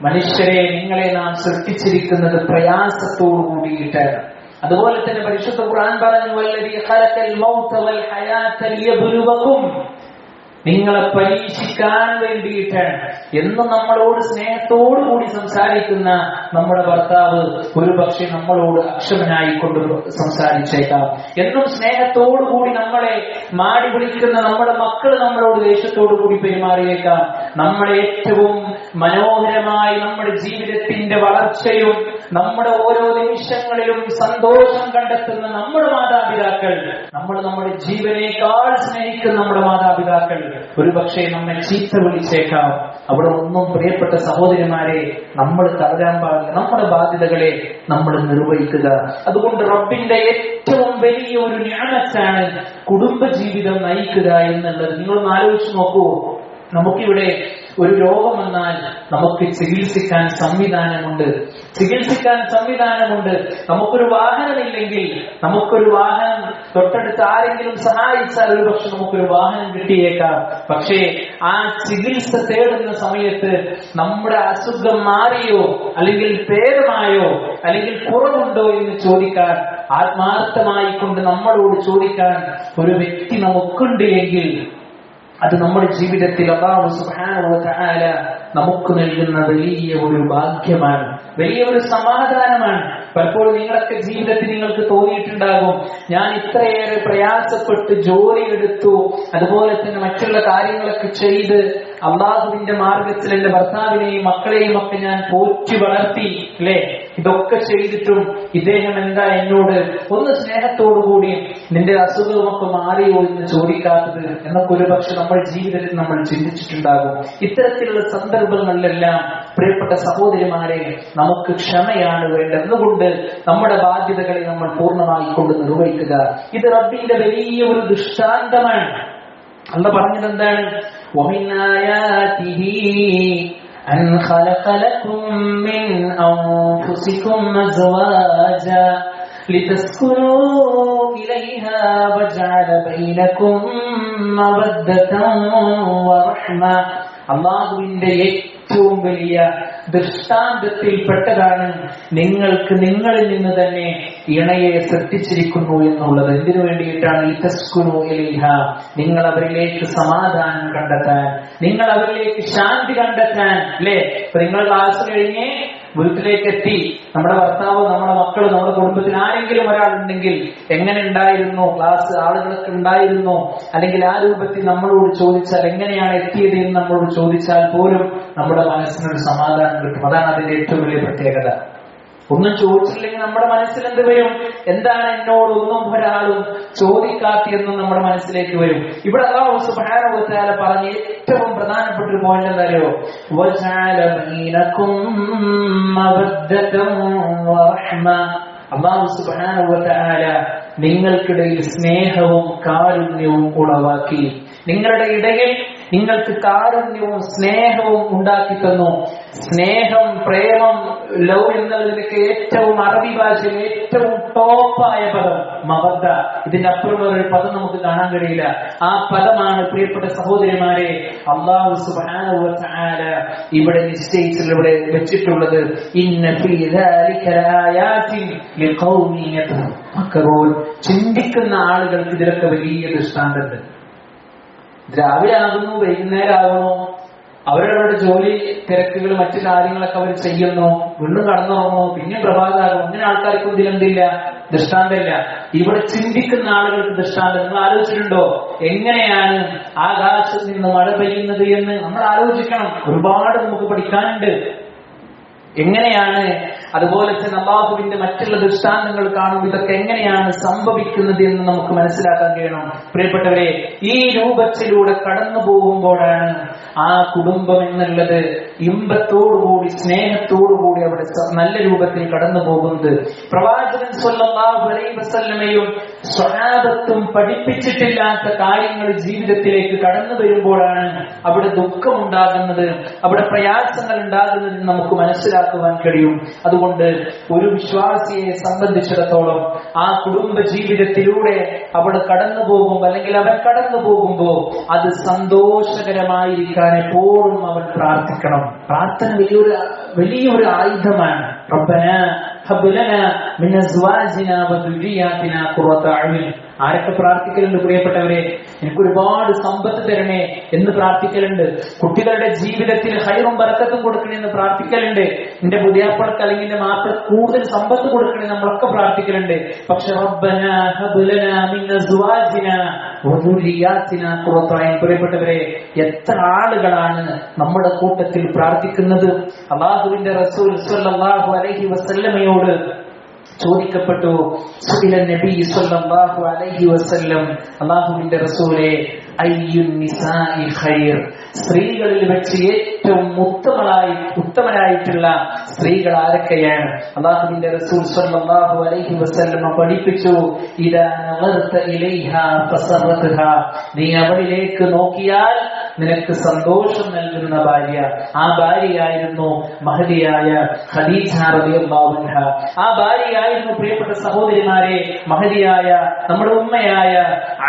മനുഷ്യരെ, നിങ്ങളെ നാം സൃഷ്ടിച്ചിരിക്കുന്നത് പ്രയാസത്തോടു കൂടിയിട്ടാണ്. അതുപോലെ തന്നെ പരിശുദ്ധ ഖുർആൻ പറഞ്ഞു, വല്ലദീ ഖലഖൽ മൗത വൽ ഹയാത ലിയബ്ലുവകും, നിങ്ങളെ പരീക്ഷിക്കാൻ വേണ്ടിയിട്ടാണ്. എന്നും നമ്മളോട് സ്നേഹത്തോടു കൂടി സംസാരിക്കുന്ന നമ്മുടെ ഭർത്താവ് ഒരുപക്ഷെ നമ്മളോട് അക്ഷമനായിക്കൊണ്ട് സംസാരിച്ചേക്കാം. എന്നും സ്നേഹത്തോടു കൂടി നമ്മളെ മാടി വിളിക്കുന്ന നമ്മുടെ മക്കൾ നമ്മളോട് ദേഷ്യത്തോടു കൂടി പെരുമാറിയേക്കാം. നമ്മളെ ഏറ്റവും മനോഹരമായി നമ്മുടെ ജീവിതത്തിന്റെ വളർച്ചയും നമ്മുടെ ഓരോ നിമിഷങ്ങളിലും സന്തോഷം കണ്ടെത്തുന്ന നമ്മുടെ മാതാപിതാക്കൾ, നമ്മുടെ ജീവനേക്കാൾ സ്നേഹിക്കുന്ന നമ്മുടെ മാതാപിതാക്കൾ ഒരുപക്ഷെ നമ്മെ ചീത്ത വിളിച്ചേക്കാം. അവിടെ ഒന്നും പ്രിയപ്പെട്ട സഹോദരിമാരെ നമ്മൾ തളരാൻ പാടില്ല. നമ്മുടെ ബാധ്യതകളെ നമ്മൾ നിർവഹിക്കുക. അതുകൊണ്ട് റബ്ബിന്റെ ഏറ്റവും വലിയ ഒരു നിഅമത്താണ് കുടുംബജീവിതം നയിക്കുക എന്നുള്ളത്. നിങ്ങളൊന്ന് ആലോചിച്ച് നോക്കൂ. നമുക്കിവിടെ ഒരു രോഗം വന്നാൽ നമുക്ക് ചികിത്സിക്കാൻ സംവിധാനമുണ്ട്. നമുക്കൊരു വാഹനമില്ലെങ്കിൽ, നമുക്കൊരു വാഹനം തൊട്ടടുത്ത് ആരെങ്കിലും സഹായിച്ചാൽ ഒരു പക്ഷെ നമുക്കൊരു വാഹനം കിട്ടിയേക്കാം. പക്ഷേ ആ ചികിത്സ തേടുന്ന സമയത്ത് നമ്മുടെ അസുഖം മാറിയോ, അല്ലെങ്കിൽ ഭേദമായോ, അല്ലെങ്കിൽ കുറവുണ്ടോ എന്ന് ചോദിക്കാൻ, ആത്മാർത്ഥമായി കൊണ്ട് നമ്മളോട് ചോദിക്കാൻ ഒരു വ്യക്തി നമുക്കുണ്ട് എങ്കിൽ അത് നമ്മുടെ ജീവിതത്തിൽ അല്ലാഹു സുബ്ഹാനഹു വ തആല നമുക്ക് നൽകുന്ന വലിയ ഒരു ഭാഗ്യമാണ്, വലിയ ഒരു സമാധാനമാണ്. പലപ്പോഴും നിങ്ങളൊക്കെ ജീവിതത്തിൽ നിങ്ങൾക്ക് തോന്നിയിട്ടുണ്ടാകും, ഞാൻ ഇത്രയേറെ പ്രയാസപ്പെട്ട് ജോലിയെടുത്തു, അതുപോലെ തന്നെ മറ്റുള്ള കാര്യങ്ങളൊക്കെ ചെയ്ത് അള്ളാഹുവിന്റെ മാർഗത്തിൽ എന്റെ ഭർത്താവിനെയും മക്കളെയും ഒക്കെ ഞാൻ പോറ്റി വളർത്തി, അല്ലെ? ഇതൊക്കെ ചെയ്തിട്ടും ഇദ്ദേഹം എന്താ എന്നോട് ഒന്ന് സ്നേഹത്തോടുകൂടി നിന്റെ അസുഖമൊക്കെ മാറിയോ എന്ന് ചോദിക്കാത്തത് എന്നൊക്കെ ഒരുപക്ഷെ നമ്മുടെ ജീവിതത്തിൽ നമ്മൾ ചിന്തിച്ചിട്ടുണ്ടാകും. ഇത്തരത്തിലുള്ള സന്ദർഭങ്ങളിലെല്ലാം പ്രിയപ്പെട്ട സഹോദരിമാരെ, നമുക്ക് ക്ഷമയാണ് വേണ്ടതുകൊണ്ട് നമ്മുടെ ബാധ്യതകളെ നമ്മൾ പൂർണ്ണമായി കൊണ്ട് നിർവഹിക്കുക. ഇത് റബ്ബിന്റെ വലിയ ഒരു ദൃഷ്ടാന്തമാണ്. അല്ലാഹു പറഞ്ഞത് എന്താണ്? وَمِنْ آيَاتِهِ أَنْ خَلَقَ لَكُم مِّنْ أَنفُسِكُمْ أَزْوَاجًا لِتَسْكُنُوا إِلَيْهَا وَجَعَلَ بَيْنَكُم مَّوَدَّةً وَرَحْمَةً. അല്ലാഹുവിന്റെ ഏറ്റവും വലിയ ദൃഷ്ടാന്തത്തിൽപ്പെട്ടതാണ് നിങ്ങൾക്ക് നിങ്ങളിൽ നിന്ന് തന്നെ ഇണയെ സൃഷ്ടിച്ചിരിക്കുന്നു എന്നുള്ളത്. എന്തിനു വേണ്ടിയിട്ടാണ്? ലിതസ്കുനു ഇലൈഹ, നിങ്ങൾ അവരിലേക്ക് സമാധാനം കണ്ടെത്താൻ, നിങ്ങൾ അവരിലേക്ക് ശാന്തി കണ്ടെത്താൻ. അല്ലെ? ഇപ്പൊ നിങ്ങൾ ക്ലാസ് കഴിഞ്ഞ് വീട്ടിലേക്ക് എത്തി, നമ്മുടെ ഭർത്താവ്, നമ്മുടെ മക്കള്, നമ്മുടെ കുടുംബത്തിൽ ആരെങ്കിലും ഒരാളുണ്ടെങ്കിൽ എങ്ങനെ ഉണ്ടായിരുന്നു ക്ലാസ്, ആളുകളൊക്കെ ഉണ്ടായിരുന്നു, അല്ലെങ്കിൽ ആ രൂപത്തിൽ നമ്മളോട് ചോദിച്ചാൽ എങ്ങനെയാണ് എത്തിയത് എന്ന് നമ്മളോട് ചോദിച്ചാൽ പോലും നമ്മുടെ മനസ്സിനൊരു സമാധാനം കിട്ടും. അതാണ് അതിന്റെ ഏറ്റവും വലിയ പ്രത്യേകത. ഒന്നും ചോദിച്ചില്ലെങ്കിൽ നമ്മുടെ മനസ്സിൽ എന്ത് വരും? എന്താണ് എന്നോട് ഒന്നും ഒരാളും ചോദിക്കാത്തതെന്നും നമ്മുടെ മനസ്സിലേക്ക് വരും. ഇവിടെ അല്ലാഹു സുബ്ഹാനഹു വ തആല പറഞ്ഞ ഏറ്റവും പ്രധാനപ്പെട്ട ഒരു പോയിന്റ് എന്തായോ? വജഅല ബൈനകും മവദ്ദതൻ വറഹ്മ. അല്ലാഹു സുബ്ഹാനഹു വ തആല നിങ്ങൾക്കിടയിൽ സ്നേഹവും കാരുണ്യവും ഉളവാക്കി. നിങ്ങളുടെ ഇടയിൽ നിങ്ങൾക്ക് കാരുണ്യവും സ്നേഹവും ഉണ്ടാക്കി തന്നു. സ്നേഹം, പ്രേമം, ലവ് എന്നുള്ളതിനൊക്കെ ഏറ്റവും അറബി ഭാഷയിൽ ഏറ്റവും ടോപ്പായ പദം മവദ്ദ. ഇതിന്റെ അപ്പുറം ഒരു പദം നമുക്ക് കാണാൻ കഴിയില്ല. ആ പദമാണ് പ്രിയപ്പെട്ട സഹോദരിമാരെ അല്ലാഹു സുബ്ഹാനഹു വ തആല ഇവിടെ നിശ്ചയിച്ചിട്ടുള്ള, ഇവിടെ വെച്ചിട്ടുള്ളത്. ഇന്ന ഫീ ദാലിക ലആയാതിൻ ലിഖൗമി യതഫക്കറൂൻ. ചിന്തിക്കുന്ന ആളുകൾക്ക് ഇതിലൊക്കെ വലിയ ദൃഷ്ടാന്തമുണ്ട്. രാവിലെ ആകുന്നു, വൈകുന്നേരം ആകുന്നു, അവരവരുടെ ജോലി തിരക്കുകൾ, മറ്റു കാര്യങ്ങളൊക്കെ അവർ ചെയ്യുന്നു, വീണ്ടും കടന്നുറങ്ങുന്നു, പിന്നെ പ്രഭാതമാകും. അങ്ങനെ ആൾക്കാർക്കും ഇതിലെന്തില്ല? ദൃഷ്ടാന്തമില്ല. ഇവിടെ ചിന്തിക്കുന്ന ആളുകൾക്ക് ദൃഷ്ടാന്തം. നിങ്ങൾ ആലോചിച്ചിട്ടുണ്ടോ എങ്ങനെയാണ് ആകാശത്ത് നിന്ന് മഴ പെയ്യുന്നത് എന്ന്? നമ്മൾ ആലോചിക്കണം. ഒരുപാട് നമുക്ക് പഠിക്കാനുണ്ട്. എങ്ങനെയാണ്, അതുപോലെ തന്നെ അല്ലാഹുവിന്റെ മറ്റുള്ള ദൃഷ്ടാന്തങ്ങൾ കാണും, ഇതൊക്കെ എങ്ങനെയാണ് സംഭവിക്കുന്നത് എന്ന് നമുക്ക് മനസ്സിലാക്കാൻ കഴിയണം. പ്രിയപ്പെട്ടവരെ, ഈ രൂപത്തിലൂടെ കടന്നു പോകുമ്പോഴാണ് ആ കുടുംബം എന്നുള്ളത് ഇമ്പത്തോടുകൂടി, സ്നേഹത്തോടുകൂടി അവിടെ നല്ല രൂപത്തിൽ കടന്നു പോകുന്നത്. പ്രവാചകൻ സ്വല്ലല്ലാഹു അലൈഹി വസല്ലമയും സ്വഹാബത്തും പഠിപ്പിച്ചിട്ടില്ലാത്ത കാര്യങ്ങൾ ജീവിതത്തിലേക്ക് കടന്നു വരുമ്പോഴാണ് അവിടെ ദുഃഖമുണ്ടാകുന്നത്, അവിടെ പ്രയാസങ്ങൾ ഉണ്ടാകുന്നത് നമുക്ക് മനസ്സിലാക്കുവാൻ കഴിയും. അതുകൊണ്ട് ഒരു വിശ്വാസിയെ സംബന്ധിച്ചിടത്തോളം ആ കുടുംബ ജീവിതത്തിലൂടെ അവിടെ കടന്നു പോകുമ്പോൾ, അല്ലെങ്കിൽ അവൻ കടന്നു പോകുമ്പോൾ അത് സന്തോഷകരമായിരിക്കാൻ എപ്പോഴും അവൻ പ്രാർത്ഥിക്കണം. പ്രാർത്ഥന വലിയൊരു ആയുധമാണ്. റബ്ബനാ ഹബ് ലനാ മിൻ അസ്വാജിനാ വദുരിയാതിനാ ഖുറത അയുൻ. ആരൊക്കെ പ്രാർത്ഥിക്കലുണ്ട് പ്രിയപ്പെട്ടവരെ? എനിക്കൊരുപാട് സമ്പത്ത് തരണേ എന്ന് പ്രാർത്ഥിക്കലുണ്ട്. കുട്ടികളുടെ ജീവിതത്തിൽ ഹൈറും ബറക്കത്തും കൊടുക്കണേ എന്ന് പ്രാർത്ഥിക്കലുണ്ട്. എന്റെ പുതിയാപ്പൾക്ക് അല്ലെങ്കിൽ എന്റെ മാപ്പിൾക്ക് കൂടുതൽ സമ്പത്ത് കൊടുക്കണേ നമ്മളൊക്കെ പ്രാർത്ഥിക്കലുണ്ട്. പക്ഷെ റബ്ബനാ ഹബ് ലനാ മിൻ അസ്വാജിനാ വദുരിയാതിനാ ഖുറത അയുൻ. പ്രിയപ്പെട്ടവരെ, എത്ര ആളുകളാണ് നമ്മുടെ കൂട്ടത്തിൽ പ്രാർത്ഥിക്കുന്നത്? അല്ലാഹുവിന്റെ റസൂൽ സ്വല്ലല്ലാഹു അലൈഹി വസല്ലമയോട് ചോദിക്കപ്പെട്ടു. സുഇല നബി സ്വല്ലല്ലാഹു അലൈഹി വസല്ലം, അല്ലാഹുവിന്റെ റസൂലേ, അയ്യുൻ നിസാഇ ഖൈർ, സ്ത്രീകളിൽ വെച്ച് ഏറ്റവും ഉത്തമരായിട്ടുള്ള സ്ത്രീകൾ ആരൊക്കെയാണ്? അല്ലാഹുവിന്റെ റസൂൽ സ്വല്ലല്ലാഹു അലൈഹി വസല്ലം പഠിപ്പിച്ചു, ഇദാ നളർത ഇലൈഹാ ഫസറത്ഹാ, നീ അവളിലേക്ക് നോക്കിയാൽ നിനക്ക് സന്തോഷം നൽകുന്ന ഭാര്യ. ആ ഭാര്യയായിരുന്നു മഹദിയായ ഖദീജ റളിയല്ലാഹു അൻഹ. ആ ഭാര്യയായിരുന്നു പ്രിയപ്പെട്ട സഹോദരിമാരെ മഹദിയായ നമ്മുടെ ഉമ്മയായ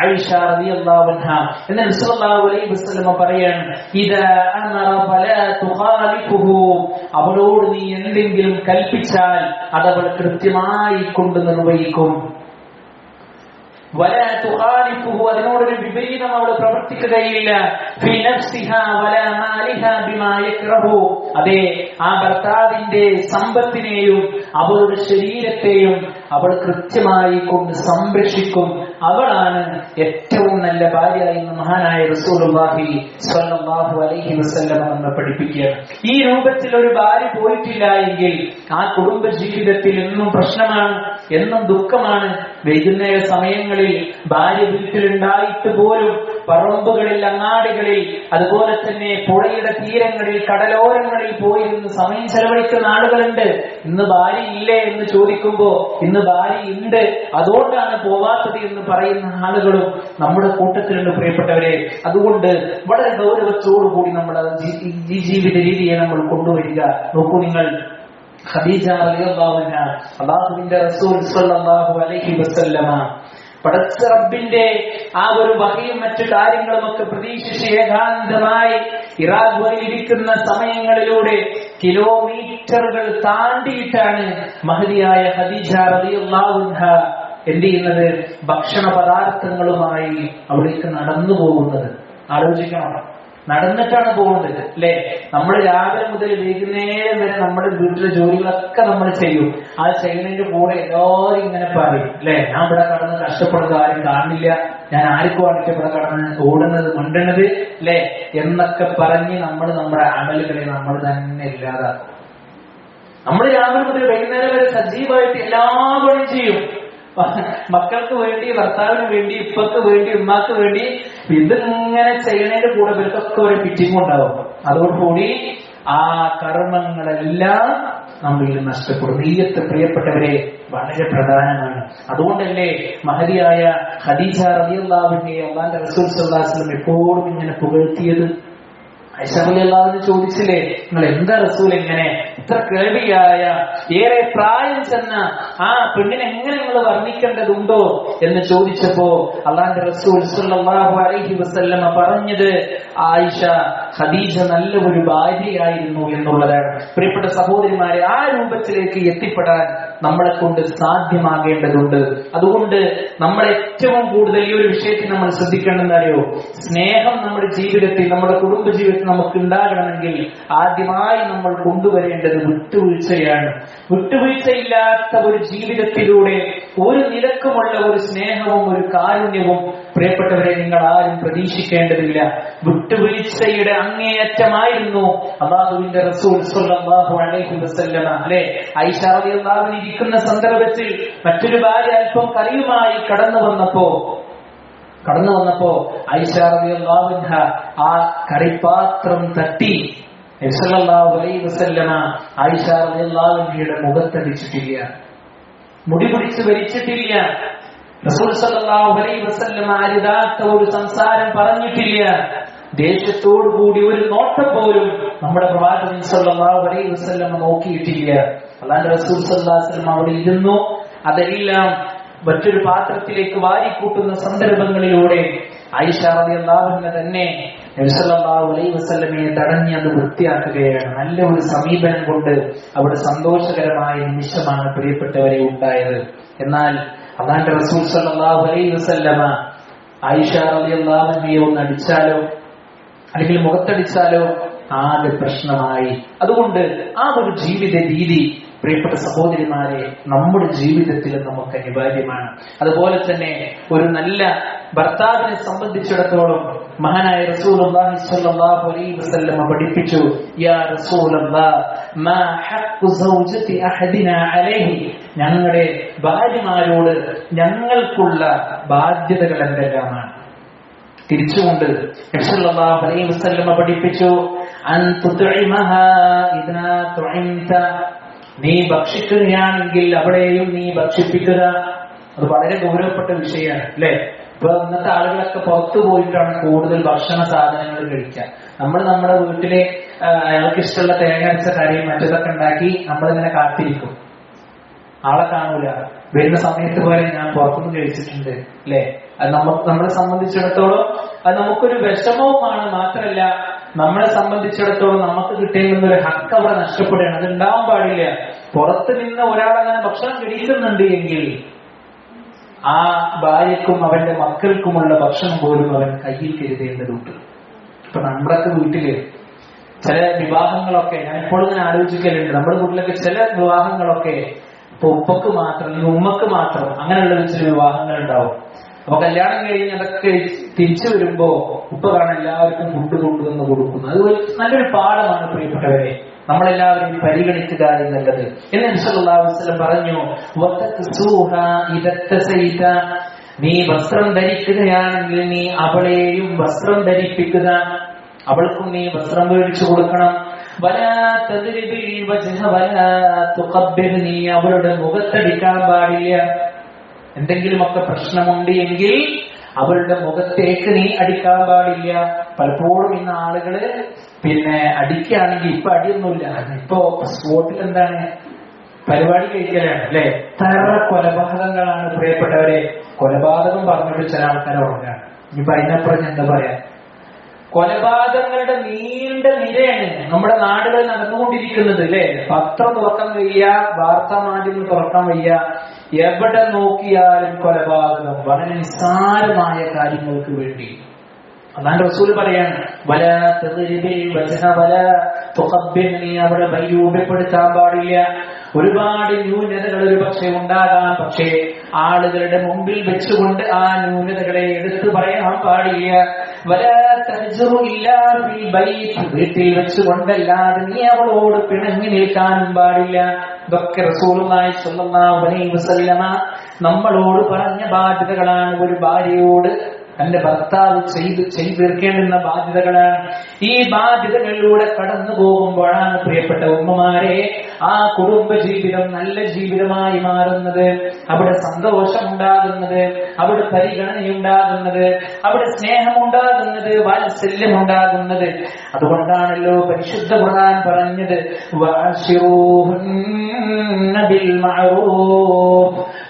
ആയിഷ റളിയല്ലാഹു അൻഹ. എന്നാൽ സല്ലല്ലാഹു അലൈഹി വസല്ലം പറയാണ്, ഇദാ അമറ ഫലാ തുഖാലിഫുഹു, അവളോട് നീ എന്തെങ്കിലും കൽപ്പിച്ചാൽ അതവൾ കൃത്യമായി കൊണ്ട് നിർവഹിക്കും. വലാ തുഖാലിഫുഹു, അതിനോടൊരു വിപരീതം അവൾ പ്രവർത്തിക്കുകയില്ല. ഫീ നഫ്സിഹാ വലാ മാലിഹാ ബിമാ യക്റഹു, അതെ ആ ഭർത്താവിന്റെ സമ്പത്തിനെയും അവളുടെ ശരീരത്തെയും അവൾ കൃത്യമായി കൊണ്ട് സംരക്ഷിക്കും. അവളാണ് ഏറ്റവും നല്ല ഭാര്യ എന്ന് മഹാനായ റസൂലുള്ളാഹി സ്വല്ലല്ലാഹു അലൈഹി വസല്ലം നമ്മെ പഠിപ്പിക്കുകയാണ്. ഈ രൂപത്തിൽ ഒരു ഭാര്യ പോയിട്ടില്ല എങ്കിൽ ആ കുടുംബ ജീവിതത്തിൽ എന്നും പ്രശ്നമാണ്, എന്നും ദുഃഖമാണ്. വൈകുന്നേര സമയങ്ങളിൽ ഭാര്യ വീട്ടിലുണ്ടായിട്ട് പോലും പറമ്പുകളിൽ, അങ്ങാടികളിൽ, അതുപോലെ തന്നെ പുഴയുടെ തീരങ്ങളിൽ, കടലോരങ്ങളിൽ പോയിരുന്ന് സമയം ചെലവഴിക്കുന്ന ആളുകളുണ്ട്. ഇന്ന് ഭാര്യ ഇല്ലേ എന്ന് ചോദിക്കുമ്പോ ഇന്ന് ഭാര്യ ഉണ്ട്, അതുകൊണ്ടാണ് പോവാത്തത് എന്ന് പറയുന്ന ആളുകളും നമ്മുടെ കൂട്ടത്തിലുണ്ട് പ്രിയപ്പെട്ടവരെ. അതുകൊണ്ട് വളരെ ഗൗരവത്തോടുകൂടി നമ്മൾ ഈ ജീവിത രീതിയെ നമ്മൾ കൊണ്ടുവരിക. നോക്കൂ നിങ്ങൾ, ഖദീജ റളിയല്ലാഹു അൻഹ, അല്ലാഹുവിന്റെ റസൂൽ സ്വല്ലല്ലാഹു അലൈഹി വസല്ലമ പടച്ച റബ്ബിന്റെ ആ ഒരു വഹയും മറ്റു കാര്യങ്ങളും ഒക്കെ പ്രതീക്ഷിച്ച് ഏകാന്തമായി ഇറാഖ് വഴിയിരിക്കുന്ന സമയങ്ങളിലൂടെ കിലോമീറ്ററുകൾ താണ്ടിയിട്ടാണ് മഹദിയായ ഖദീജ റളിയല്ലാഹു അൻഹ എന്ത് ചെയ്യുന്നത്? ഭക്ഷണ പദാർത്ഥങ്ങളുമായി അവിടേക്ക് നടന്നു പോകുന്നത്. ആലോചിക്കണം, നടന്നിട്ടാണ് പോകുന്നത് അല്ലെ. നമ്മൾ രാവിലെ മുതൽ വൈകുന്നേരം വരെ നമ്മുടെ വീട്ടിലെ ജോലികളൊക്കെ നമ്മൾ ചെയ്യും. ആ ചെയ്യുന്നതിന്റെ കൂടെ എല്ലാവരും ഇങ്ങനെ പറയും അല്ലെ, ഞാൻ ഇവിടെ കടന്ന് കഷ്ടപ്പെടുന്ന ആരും കാണില്ല, ഞാൻ ആർക്കും വേണ്ടിട്ട് ഇവിടെ കടന്ന് ഓടുന്നത് മണ്ടണത് അല്ലെ എന്നൊക്കെ പറഞ്ഞ് നമ്മൾ നമ്മുടെ അമലുകളെ നമ്മൾ തന്നെ ഇല്ലാതാക്കും. നമ്മൾ രാവിലെ മുതൽ വൈകുന്നേരം വരെ സജീവമായിട്ട് എല്ലാ പണിയും ചെയ്യും. മക്കൾക്ക് വേണ്ടി, ഭർത്താവിന് വേണ്ടി, ഇപ്പക്ക് വേണ്ടി, ഉമ്മാക്ക് വേണ്ടി. ഇതിങ്ങനെ ചെയ്യുന്നതിന്റെ കൂടെ ഇവർക്കൊക്കെ ഒരു ഫിറ്റിംഗ് ഉണ്ടാവും. അതോടുകൂടി ആ കർമ്മങ്ങളെല്ലാം നമ്മളിൽ നഷ്ടപ്പെടും. നീയത്ത് പ്രിയപ്പെട്ടവരെ വളരെ പ്രധാനമാണ്. അതുകൊണ്ടല്ലേ മഹദിയായ ഖദീജ റളിയല്ലാഹു അൻഹയെ അല്ലാഹുവിന്റെ റസൂൽ സ്വല്ലല്ലാഹു അലൈഹി വസല്ലം എപ്പോഴും ഇങ്ങനെ പുകഴ്ത്തിയത്? ആയിഷ റളിയല്ലാഹു അൻഹ ചോദിച്ചില്ലേ, നിങ്ങൾ എന്താ റസൂൽ എങ്ങനെ ഇത്ര കേൾവിയായ ഏറെ പ്രായം ചെന്ന ആ പെണ്ണിനെ എങ്ങനെ നിങ്ങൾ വർണ്ണിക്കേണ്ടതുണ്ടോ എന്ന് ചോദിച്ചപ്പോ അല്ലാഹുവിന്റെ റസൂൽ സ്വല്ലല്ലാഹു അലൈഹി വസല്ലം പറഞ്ഞത്, ആയിഷ ഖദീജ നല്ല ഒരു ഭാര്യയായിരുന്നു എന്നുള്ളതാണ്. പ്രിയപ്പെട്ട സഹോദരിമാരെ, ആ രൂപത്തിലേക്ക് എത്തിപ്പെടാൻ നമ്മളെ കൊണ്ട് സാധ്യമാകേണ്ടതുണ്ട്. അതുകൊണ്ട് നമ്മൾ ഏറ്റവും കൂടുതൽ ഈ ഒരു വിഷയത്തിൽ നമ്മൾ ശ്രദ്ധിക്കേണ്ടതെന്ന് അറിയോ? സ്നേഹം നമ്മുടെ ജീവിതത്തിൽ, നമ്മുടെ കുടുംബ ജീവിതത്തിൽ നമുക്ക് ഉണ്ടാകണമെങ്കിൽ ആദ്യമായി നമ്മൾ കൊണ്ടുവരേണ്ടത് വിട്ടുവീഴ്ചയാണ്. വിട്ടുവീഴ്ചയില്ലാത്ത ഒരു ജീവിതത്തിലൂടെ ഒരു നിലക്കുമുള്ള ഒരു സ്നേഹവും ഒരു കാരുണ്യവും പ്രിയപ്പെട്ടവരെ നിങ്ങൾ ആരും പ്രതീക്ഷിക്കേണ്ടതില്ല. വിട്ടുവീഴ്ചയുടെ അങ്ങേയറ്റമായിരുന്നു അല്ലാഹുവിന്റെ റസൂൽ സ്വല്ലല്ലാഹു അലൈഹി വസല്ലമ അല്ലെ. ആയിഷ റളിയല്ലാഹു അൻഹ ഇരിക്കുന്ന സന്ദർഭത്തിൽ മറ്റൊരു ഭാര്യ അല്പം കറിയുമായി കടന്നു വന്നപ്പോ ആയിഷ റളിയല്ലാഹു അൻഹ ആ കറിപാത്രം തട്ടി നബി സല്ലല്ലാഹു അലൈഹി വസല്ലമ ആയിഷ റളിയല്ലാഹു അൻഹയുടെ മുഖത്തടിച്ചിട്ടില്ല, മുടി പിടിച്ച് വലിച്ചിട്ടില്ല. റസൂൽ സല്ലല്ലാഹു അലൈഹി വസല്ലമ അരുതാത്ത ഒരു സംസാരം പറഞ്ഞിട്ടില്ല. ദേഷ്യത്തോടു കൂടി ഒരു നോട്ടം പോലും നമ്മുടെ പ്രവാചകൻ സല്ലല്ലാഹു അലൈഹി വസല്ലമ നോക്കിയിട്ടില്ല. അല്ലാഹുവിന്റെ റസൂൽ സല്ലല്ലാഹു അലൈഹി വസല്ലം അവിടെ ഇരുന്നു. അതെല്ലാം മറ്റൊരു പാത്രത്തിലേക്ക് വാരിക്കൂട്ടുന്ന സന്ദർഭങ്ങളിലൂടെ ആയിഷ റളിയല്ലാഹു അൻഹ തന്നെ നബി സല്ലല്ലാഹു അലൈഹി വസല്ലമയെ തടഞ്ഞ് അത് വൃത്തിയാക്കുകയാണ്. നല്ല ഒരു സമീപനം കൊണ്ട് അവിടെ സന്തോഷകരമായ നിമിഷമാണ് പ്രിയപ്പെട്ടവരെ ഉണ്ടായത്. എന്നാൽ അല്ലാഹുവിന്റെ റസൂൽ സല്ലല്ലാഹു അലൈഹി വസല്ലമ ആയിഷ റളിയല്ലാഹു അൻഹയെ ഒന്ന് അടിച്ചാലോ അല്ലെങ്കിൽ മുഖത്തടിച്ചാലോ ആകെ പ്രശ്നമായി. അതുകൊണ്ട് ആ ഒരു ജീവിത രീതി പ്രിയപ്പെട്ട സഹോദരിമാരെ നമ്മുടെ ജീവിതത്തിൽ നമുക്ക് അനിവാര്യമാണ്. അതുപോലെ തന്നെ ഒരു നല്ല ഭർത്താവിനെ സംബന്ധിച്ചിടത്തോളം മഹാനായ റസൂലുള്ളാഹി സ്വല്ലല്ലാഹു അലൈഹി വസല്ലം പഠിപ്പിച്ചു, യാ റസൂലല്ലാഹ് മാ ഹഖ്ഖു സൗജതി അഹദിനാ അലൈഹി, ഞങ്ങളുടെ ഭാര്യമാരോട് ഞങ്ങൾക്കുള്ള ബാധ്യതകൾ എന്തെല്ലാമാണ്? തിരിച്ചുകൊണ്ട് നബി സല്ലല്ലാഹു അലൈഹി വസല്ലം പഠിപ്പിച്ചു, അൻ തുത്ഇമഹാ ഇദാ തുഇംത, നീ ഭക്ഷിക്കുകയാണെങ്കിൽ അവിടെയും നീ ഭക്ഷിപ്പിക്കുക. അത് വളരെ ഗൗരവപ്പെട്ട വിഷയമാണ് അല്ലെ. ഇപ്പൊ ഇന്നത്തെ ആളുകളൊക്കെ പുറത്തു പോയിട്ടാണ് കൂടുതൽ ഭക്ഷണ സാധനങ്ങൾ കഴിക്കുക. നമ്മൾ നമ്മുടെ വീട്ടിലെ അയാൾക്ക് ഇഷ്ടമുള്ള തേങ്ങ അരച്ച കറിയും മറ്റതൊക്കെ ഉണ്ടാക്കി നമ്മളിങ്ങനെ കാത്തിരിക്കും. ആളെ കാണൂല. വരുന്ന സമയത്ത് പോലെ ഞാൻ പുറത്തുനിന്ന് കഴിച്ചിട്ടുണ്ട് അല്ലെ. അത് നമ്മളെ സംബന്ധിച്ചിടത്തോളം അത് നമുക്കൊരു വിഷമവുമാണ്. മാത്രമല്ല നമ്മളെ സംബന്ധിച്ചിടത്തോളം നമുക്ക് കിട്ടേണ്ടുന്ന ഒരു ഹക്ക് അവിടെ നഷ്ടപ്പെടുകയാണ്. അത് ഉണ്ടാവാൻ പാടില്ല. പുറത്ത് നിന്ന് ഒരാളങ്ങനെ ഭക്ഷണം കഴിക്കുന്നുണ്ട് എങ്കിൽ ആ ഭാര്യക്കും അവന്റെ മക്കൾക്കുമുള്ള ഭക്ഷണം പോലും അവൻ കയ്യിൽ കരുതേണ്ടതുണ്ട്. ഇപ്പൊ നമ്മളൊക്കെ വീട്ടില് ചില വിവാഹങ്ങളൊക്കെ ഞാൻ എപ്പോഴും ഇങ്ങനെ ആലോചിക്കലുണ്ട്. നമ്മുടെ വീട്ടിലൊക്കെ ചില വിവാഹങ്ങളൊക്കെ ഇപ്പൊ ഉപ്പക്ക് മാത്രം അല്ലെങ്കിൽ ഉമ്മക്ക് മാത്രം അങ്ങനെയുള്ള ചില വിവാഹങ്ങൾ ഉണ്ടാവും. അപ്പൊ കല്യാണം കഴിഞ്ഞ് അതൊക്കെ തിരിച്ചു വരുമ്പോ ഉപ്പ കാണാൻ എല്ലാവർക്കും ഫുഡ് കൊണ്ടുവന്ന് കൊടുക്കുന്നു. അത് നല്ലൊരു പാഠമാണ് പ്രിയപ്പെട്ടവരെ, നമ്മളെല്ലാവരും പരിഗണിക്കുക എന്നുള്ളത്. എന്ന് നബി സല്ലല്ലാഹു അലൈഹി വസല്ലം പറഞ്ഞു, നീ വസ്ത്രം ധരിക്കുകയാണെങ്കിൽ നീ അവളെയും വസ്ത്രം ധരിപ്പിക്കുക, അവൾക്കും നീ വസ്ത്രം മേടിച്ചു കൊടുക്കണം. നീ അവളുടെ മുഖത്തടിക്കാൻ പാടില്ല. എന്തെങ്കിലുമൊക്കെ പ്രശ്നമുണ്ട് എങ്കിൽ അവളുടെ മുഖത്തേക്ക് നീ അടിക്കാൻ പാടില്ല. പലപ്പോഴും ഇന്ന് ആളുകള് അടിക്കുകയാണെങ്കിൽ ഇപ്പൊ അടിയൊന്നുമില്ല, ഇപ്പൊ സ്പോട്ടിൽ എന്താണ് പരിപാടി കഴിക്കലാണ് അല്ലെ. എത്ര കൊലപാതകങ്ങളാണ് പ്രിയപ്പെട്ടവരെ. കൊലപാതകം പറഞ്ഞിട്ട് ചില ആൾക്കാരെ ഉറങ്ങാണ്. ഇനിയിപ്പൊ അതിനപ്പുറം എന്താ പറയാ, കൊലപാതകങ്ങളുടെ നീണ്ട നിരയാണ് നമ്മുടെ നാടുകളിൽ നടന്നുകൊണ്ടിരിക്കുന്നത് അല്ലെ. പത്രം തുറക്കാൻ വയ്യ, വാർത്താ മാധ്യമങ്ങൾ തുറക്കാൻ വയ്യ, എവിടെ നോക്കിയാലും കൊലപാതകം. വളരെ നിസ്സാരമായ കാര്യങ്ങൾക്ക് വേണ്ടി അതാണ് റസൂൽ പറയാണ്, അവിടെ വൈരൂപ്യപ്പെടുത്താൻ പാടില്ല. ഒരുപാട് ന്യൂനതകൾ ഒരു പക്ഷെ ഉണ്ടാകാം, പക്ഷേ ആളുകളുടെ മുമ്പിൽ വെച്ചുകൊണ്ട് ആ ന്യൂനതകളെ എടുത്തു പറയാൻ പാടില്ല. വീട്ടിൽ വെച്ചുകൊണ്ടല്ലാതെ നീ അവളോട് പിണങ്ങി നിൽക്കാനും പാടില്ല. ഇതൊക്കെ റസൂലുള്ളാഹി സ്വല്ലല്ലാഹു അലൈഹി വസല്ലമ നമ്മളോട് പറഞ്ഞ ബാധ്യതകളാണ്. ഒരു ഭാര്യയോട് തന്റെ ഭർത്താവ് ചെയ്തു തീർക്കേണ്ടുന്ന ബാധ്യതകളാണ്. ഈ ബാധ്യതകളിലൂടെ കടന്നു പോകുമ്പോഴാണ് പ്രിയപ്പെട്ട ഉമ്മമാരെ ആ കുടുംബ ജീവിതം നല്ല ജീവിതമായി മാറുന്നത്. അവിടെ സന്തോഷമുണ്ടാകുന്നത്, അവിടെ പരിഗണനയുണ്ടാകുന്നത്, അവിടെ സ്നേഹമുണ്ടാകുന്നത്, വാത്സല്യമുണ്ടാകുന്നത്. അതുകൊണ്ടാണല്ലോ പരിശുദ്ധ ഖുർആൻ പറഞ്ഞത്,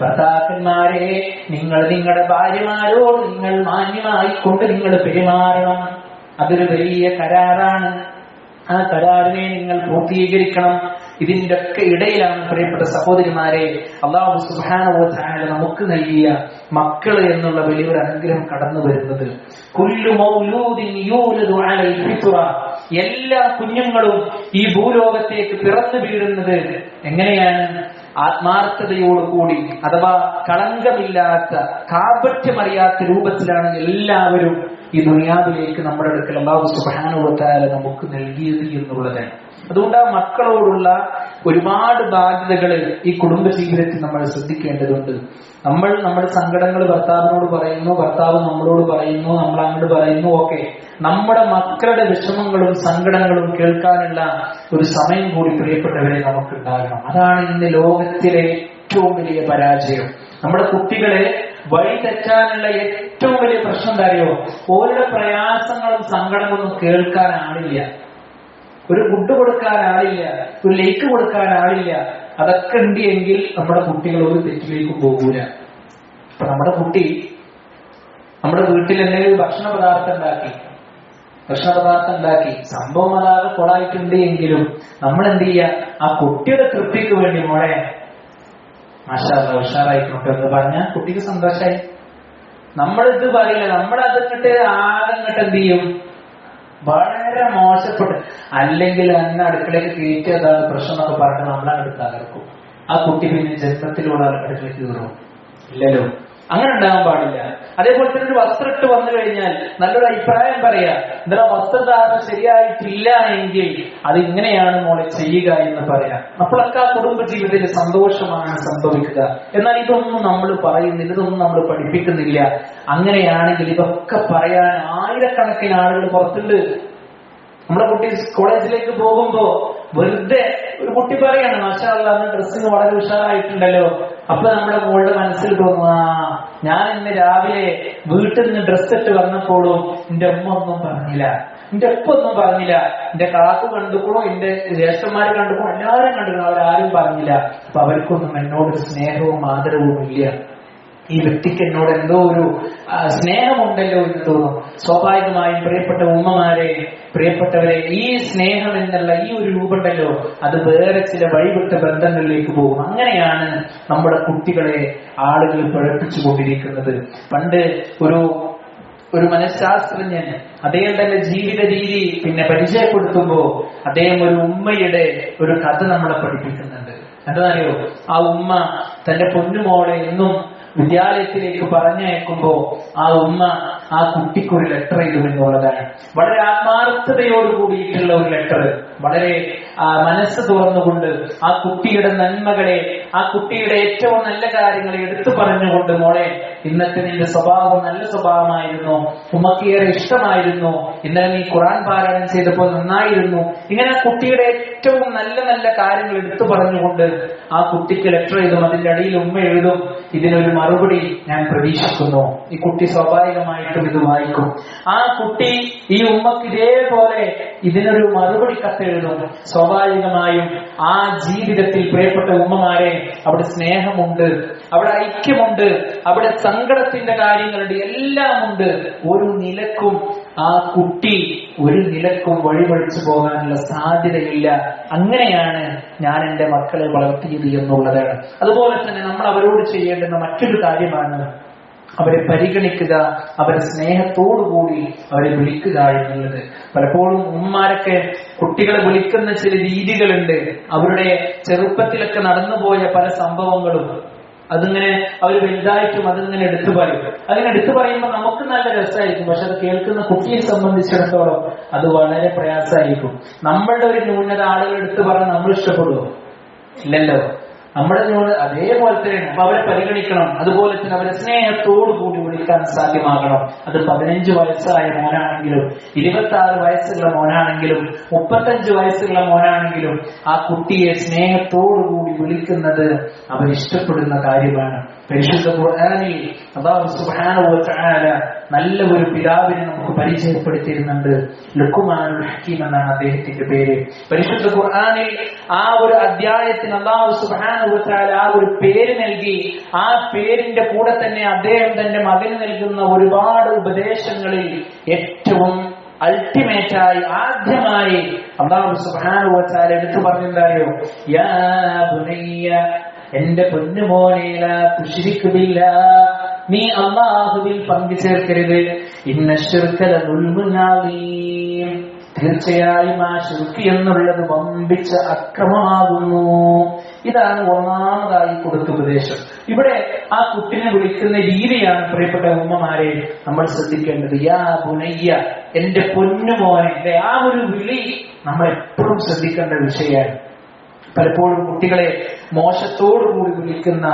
ഭർത്താക്കന്മാരെ നിങ്ങൾ നിങ്ങളുടെ ഭാര്യമാരോട് നിങ്ങൾ മാന്യമായിക്കൊണ്ട് നിങ്ങൾ പെരുമാറണം. അതൊരു വലിയ കരാറാണ്. ആ കരാറിനെ നിങ്ങൾ പൂർത്തീകരിക്കണം. ഇതിന്റെ ഒക്കെ ഇടയിലാണ് പ്രിയപ്പെട്ട സഹോദരിമാരെ അല്ലാഹു സുബ്ഹാനഹു വ തആല നമുക്ക് നൽകിയ മക്കള് എന്നുള്ള വലിയൊരു അനുഗ്രഹം കടന്നു വരുന്നത്. കുല്ലു മൗലൂദിൻ യൂലദു അലൽ ഫിത്ര, എല്ലാ കുഞ്ഞുങ്ങളും ഈ ഭൂലോകത്തേക്ക് പിറന്നു വീഴുന്നത് എങ്ങനെയാണ്? ആത്മാർത്ഥതയോടുകൂടി, അഥവാ കളങ്കമില്ലാത്ത കാപട്യമറിയാത്ത രൂപത്തിലാണ് എല്ലാവരും ഈ ദുനിയാവിലേക്ക് നമ്മുടെ അടുക്കൽ അല്ലാഹു സുബ്ഹാനഹു വ തആല നമുക്ക് നൽകിയത് എന്നുള്ളത്. അതുകൊണ്ട് ആ മക്കളോടുള്ള ഒരുപാട് ബാധ്യതകൾ ഈ കുടുംബ ജീവിതത്തിൽ നമ്മൾ ശ്രദ്ധിക്കേണ്ടതുണ്ട്. നമ്മൾ നമ്മുടെ സങ്കടങ്ങൾ ഭർത്താവിനോട് പറയുന്നു, ഭർത്താവ് നമ്മളോട് പറയുന്നു, നമ്മൾ അങ്ങോട്ട് പറയുന്നു. ഓക്കെ, നമ്മുടെ മക്കളുടെ വിഷമങ്ങളും സങ്കടങ്ങളും കേൾക്കാനുള്ള ഒരു സമയം കൂടി പ്രിയപ്പെട്ടവരെ നമുക്കുണ്ടാകണം. അതാണ് ഇന്ന് ലോകത്തിലെ ഏറ്റവും വലിയ പരാജയം. നമ്മുടെ കുട്ടികളെ വഴി തെറ്റാനുള്ള ഏറ്റവും വലിയ പ്രശ്നം എന്താ അറിയോ? ഓരുടെ പ്രയാസങ്ങളും സങ്കടങ്ങളും കേൾക്കാൻ ആളില്ല, ഒരു ഫുഡ് കൊടുക്കാൻ ആളില്ല, ഒരു ലേക്ക് കൊടുക്കാൻ ആളില്ല. അതൊക്കെ ഉണ്ട് എങ്കിൽ നമ്മുടെ കുട്ടികൾ ഒരു തെറ്റിലേക്ക് പോകൂല. അപ്പൊ നമ്മുടെ കുട്ടി നമ്മുടെ വീട്ടിൽ എന്തെങ്കിലും ഭക്ഷണ പദാർത്ഥം ഉണ്ടാക്കി സംഭവം അതാകെ കൊളായിട്ടുണ്ട് എങ്കിലും നമ്മൾ എന്ത് ചെയ്യുക, ആ കുട്ടിയുടെ തൃപ്തിക്ക് വേണ്ടി മോളെ മാഷാ അല്ലാഹ് ഉഷാറായിക്കോട്ടെ എന്ന് പറഞ്ഞാൽ കുട്ടിക്ക് സന്തോഷമായി. നമ്മളിത് പറയില്ല, നമ്മളതിങ്ങട്ട് ആകെങ്ങട്ട് എന്ത് ചെയ്യും, വളരെ മോശപ്പെട്ട് അല്ലെങ്കിൽ അന്ന് അടുക്കളയ്ക്ക് കയറ്റിയതാണ് പ്രശ്നം എന്നൊക്കെ പറഞ്ഞിട്ട് നമ്മളങ്ങോട്ട് തകർക്കും. ആ കുട്ടി പിന്നെ ജന്മത്തിലുള്ള അടുക്കളയ്ക്ക് കയറും? ഇല്ലല്ലോ. അങ്ങനെ ഉണ്ടാകാൻ പാടില്ല. അതേപോലെ തന്നെ ഒരു വസ്ത്രം ഇട്ട് വന്നു കഴിഞ്ഞാൽ നല്ലൊരു അഭിപ്രായം പറയാ, എന്താ വസ്ത്രധാരണം ശരിയായിട്ടില്ല എങ്കിൽ അത് ഇങ്ങനെയാണ് മോളെ ചെയ്യുക എന്ന് പറയാം. അപ്പോഴൊക്കെ ആ കുടുംബ ജീവിതത്തിൽ സന്തോഷമാണ് സംഭവിക്കുക. എന്നാൽ ഇതൊന്നും നമ്മൾ പറയുന്നില്ല, ഇതൊന്നും നമ്മൾ പഠിപ്പിക്കുന്നില്ല. അങ്ങനെയാണെങ്കിൽ ഇതൊക്കെ പറയാൻ ആയിരക്കണക്കിന് ആളുകൾ പുറത്തുണ്ട്. നമ്മുടെ കുട്ടി കോളേജിലേക്ക് പോകുമ്പോ വെറുതെ ഒരു കുട്ടി പറയാണ്, മാഷാ അല്ലാഹ് അന്ന് ഡ്രസ്സിന് വളരെ ഉഷാറായിട്ടുണ്ടല്ലോ. അപ്പൊ നമ്മുടെ മോളുടെ മനസ്സിൽ തോന്നുക, ഞാൻ ഇന്ന് രാവിലെ വീട്ടിൽ നിന്ന് ഡ്രസ്സ് ഇട്ട് വന്നപ്പോഴും എന്റെ ഉമ്മ ഒന്നും പറഞ്ഞില്ല, എന്റെ ഉപ്പ ഒന്നും പറഞ്ഞില്ല, എന്റെ കാക്കു കണ്ടുക്കണോ, എന്റെ ജ്യേഷ്ഠന്മാര് കണ്ടുക്കണോ, എല്ലാവരും കണ്ടുക്കണോ, അവരാരും പറഞ്ഞില്ല. അപ്പൊ അവർക്കൊന്നും എന്നോടൊരു സ്നേഹവും ആദരവും ഇല്ല ഈ വ്യക്തിക്ക് എന്നോട് എന്തോ ഒരു സ്നേഹമുണ്ടല്ലോ എന്ന് തോന്നും. സ്വാഭാവികമായും പ്രിയപ്പെട്ട ഉമ്മമാരെ, പ്രിയപ്പെട്ടവരെ, ഈ സ്നേഹം എന്നുള്ള ഈ ഒരു രൂപമുണ്ടല്ലോ, അത് വേറെ ചില വഴിവിട്ട ബന്ധങ്ങളിലേക്ക് പോകും. അങ്ങനെയാണ് നമ്മുടെ കുട്ടികളെ ആളുകൾ പിഴപ്പിച്ചുകൊണ്ടിരിക്കുന്നത്. പണ്ട് ഒരു മനഃശാസ്ത്രജ്ഞൻ അദ്ദേഹം തന്റെ ജീവിത രീതി പരിചയപ്പെടുത്തുമ്പോ അദ്ദേഹം ഒരു ഉമ്മയുടെ ഒരു കഥ നമ്മളെ പഠിപ്പിക്കുന്നുണ്ട്. എന്താണെന്നറിയോ? ആ ഉമ്മ തന്റെ പൊന്നുമോളെ എന്നും വിദ്യാലയത്തിലേക്ക് പറഞ്ഞയക്കുമ്പോ ആ ഉമ്മ ആ കുട്ടിക്കൊരു ലെറ്റർ എഴുതുമെന്നുള്ളതാണ്. വളരെ ആത്മാർത്ഥതയോട് കൂടിയിട്ടുള്ള ഒരു ലെറ്റർ, വളരെ മനസ്സ് തുറന്നുകൊണ്ട് ആ കുട്ടിയുടെ നന്മകളെ, ആ കുട്ടിയുടെ ഏറ്റവും നല്ല കാര്യങ്ങളെ എടുത്തു പറഞ്ഞുകൊണ്ട്, മോളെ ഇന്നത്തെ നിന്റെ സ്വഭാവം നല്ല സ്വഭാവമായിരുന്നു, ഉമ്മക്ക് ഏറെ ഇഷ്ടമായിരുന്നു, ഇന്നലെ നീ ഖുർആൻ പാരായണം ചെയ്തപ്പോൾ നന്നായിരുന്നു, ഇങ്ങനെ കുട്ടിയുടെ ഏറ്റവും നല്ല നല്ല കാര്യങ്ങൾ എടുത്തു പറഞ്ഞുകൊണ്ട് ആ കുട്ടിക്ക് ലെറ്റർ എഴുതും. അതിന്റെ അടിയിൽ ഉമ്മ എഴുതും, ഇതിനൊരു മറുപടി ഞാൻ പ്രതീക്ഷിക്കുന്നു. ഈ കുട്ടി സ്വാഭാവികമായിട്ടും ഇത് വായിക്കും. ആ കുട്ടി ഈ ഉമ്മക്ക് ഇതേപോലെ ഇതിനൊരു മറുപടി കത്തെഴുതും. സ്വാഭാവികമായും ആ ജീവിതത്തിൽ പ്രിയപ്പെട്ട ഉമ്മമാരെ, അവിടെ സ്നേഹമുണ്ട്, അവിടെ ഐക്യമുണ്ട്, അവിടെ സങ്കടത്തിന്റെ കാര്യങ്ങളുണ്ട്, എല്ലാം ഉണ്ട്. ഒരു നിലക്കും ആ കുട്ടി വഴിപഴിച്ചു പോകാനുള്ള സാധ്യതയില്ല. അങ്ങനെയാണ് ഞാൻ എന്റെ മക്കളെ വളർത്തിയത് എന്നുള്ളതാണ്. അതുപോലെ തന്നെ നമ്മൾ അവരോട് ചെയ്യേണ്ടുന്ന മറ്റൊരു കാര്യമാണ് അവരെ പരിഗണിക്കുക, അവരെ സ്നേഹത്തോടുകൂടി അവരെ വിളിക്കുക എന്നുള്ളത്. പലപ്പോഴും ഉമ്മമാരൊക്കെ കുട്ടികളെ വിളിക്കുന്ന ചില രീതികളുണ്ട്. അവരുടെ ചെറുപ്പത്തിലൊക്കെ നടന്നുപോയ പല സംഭവങ്ങളും അതിങ്ങനെ അവർ വലുതായിട്ടും അതിങ്ങനെ എടുത്തു പറയും. അങ്ങനെ എടുത്തു പറയുമ്പോൾ നമുക്ക് നല്ല രസമായിരിക്കും, പക്ഷെ അത് കേൾക്കുന്ന കുട്ടിയെ സംബന്ധിച്ചിടത്തോളം അത് വളരെ പ്രയാസമായിരിക്കും. നമ്മളുടെ ഒരു ന്യൂനത ആളുകൾ എടുത്തു പറഞ്ഞാൽ നമ്മൾ ഇഷ്ടപ്പെടുമോ? ഇല്ലല്ലോ. നമ്മുടെ അതേപോലെ തന്നെയാണ്. അപ്പൊ അവരെ പരിഗണിക്കണം. അതുപോലെ തന്നെ അവരെ സ്നേഹത്തോടു കൂടി വിളിക്കാൻ സാധ്യമാകണം. അത് 15 വയസ്സായ മോനാണെങ്കിലും 26 വയസ്സുള്ള മോനാണെങ്കിലും 35 വയസ്സുള്ള മോനാണെങ്കിലും ആ കുട്ടിയെ സ്നേഹത്തോടു കൂടി വിളിക്കുന്നത് അവരിഷ്ടപ്പെടുന്ന കാര്യമാണ്. പരിശുദ്ധ ഖുർആനിൽ അല്ലാഹു സുബ്ഹാനഹു വ തആല നല്ല ഒരു പിതാവിനെ നമുക്ക് പരിചയപ്പെടുത്തിയിരുന്നുണ്ട്. ലുഖ്മാനുൽ ഹക്കീം എന്നാണ് അദ്ദേഹത്തിന്റെ പേര്. പരിശുദ്ധ ഖുർആനിൽ ആ ഒരു അധ്യായത്തിന് അല്ലാഹു സുബ്ഹാനഹു വ തആല ആ ഒരു പേര് നൽകി. ആ പേരിന്റെ കൂടെ തന്നെ അദ്ദേഹം തന്റെ മകന് നൽകുന്ന ഒരുപാട് ഉപദേശങ്ങളിൽ ഏറ്റവും അൾട്ടിമേറ്റായി ആദ്യമായി അല്ലാഹു സുബ്ഹാനഹു വ തആല എടുത്തു പറഞ്ഞിട്ടുണ്ടായോ, യാ ബുനയ്യ, എന്റെ പൊന്നുമോനെ, ലാ തുശ്രിക് ബില്ലാഹ്, നീ അല്ലാഹുവിൽ പങ്കു ചേർക്കരുത്. ഇന്ന ശിർക ലദുൽമുൻ അദീം, തീർച്ചയായും ആ ശിർക്ക് എന്നുള്ളത് വമ്പിച്ച അക്രമമാകുന്നു. ഇതാണ് ഒന്നാമതായി കൊടുത്ത ഉപദേശം. ഇവിടെ ആ കുട്ടിനെ വിളിക്കുന്ന രീതിയാണ് പ്രിയപ്പെട്ട ഉമ്മമാരെ നമ്മൾ ശ്രദ്ധിക്കേണ്ടത്. യാ ബുനയ്യ, എന്റെ പൊന്നുമോനെ. ആ ഒരു വിളി നമ്മൾ എപ്പോഴും ശ്രദ്ധിക്കേണ്ട വിഷയമാണ്. പലപ്പോഴും കുട്ടികളെ മോശത്തോടുകൂടി വിളിക്കുന്ന,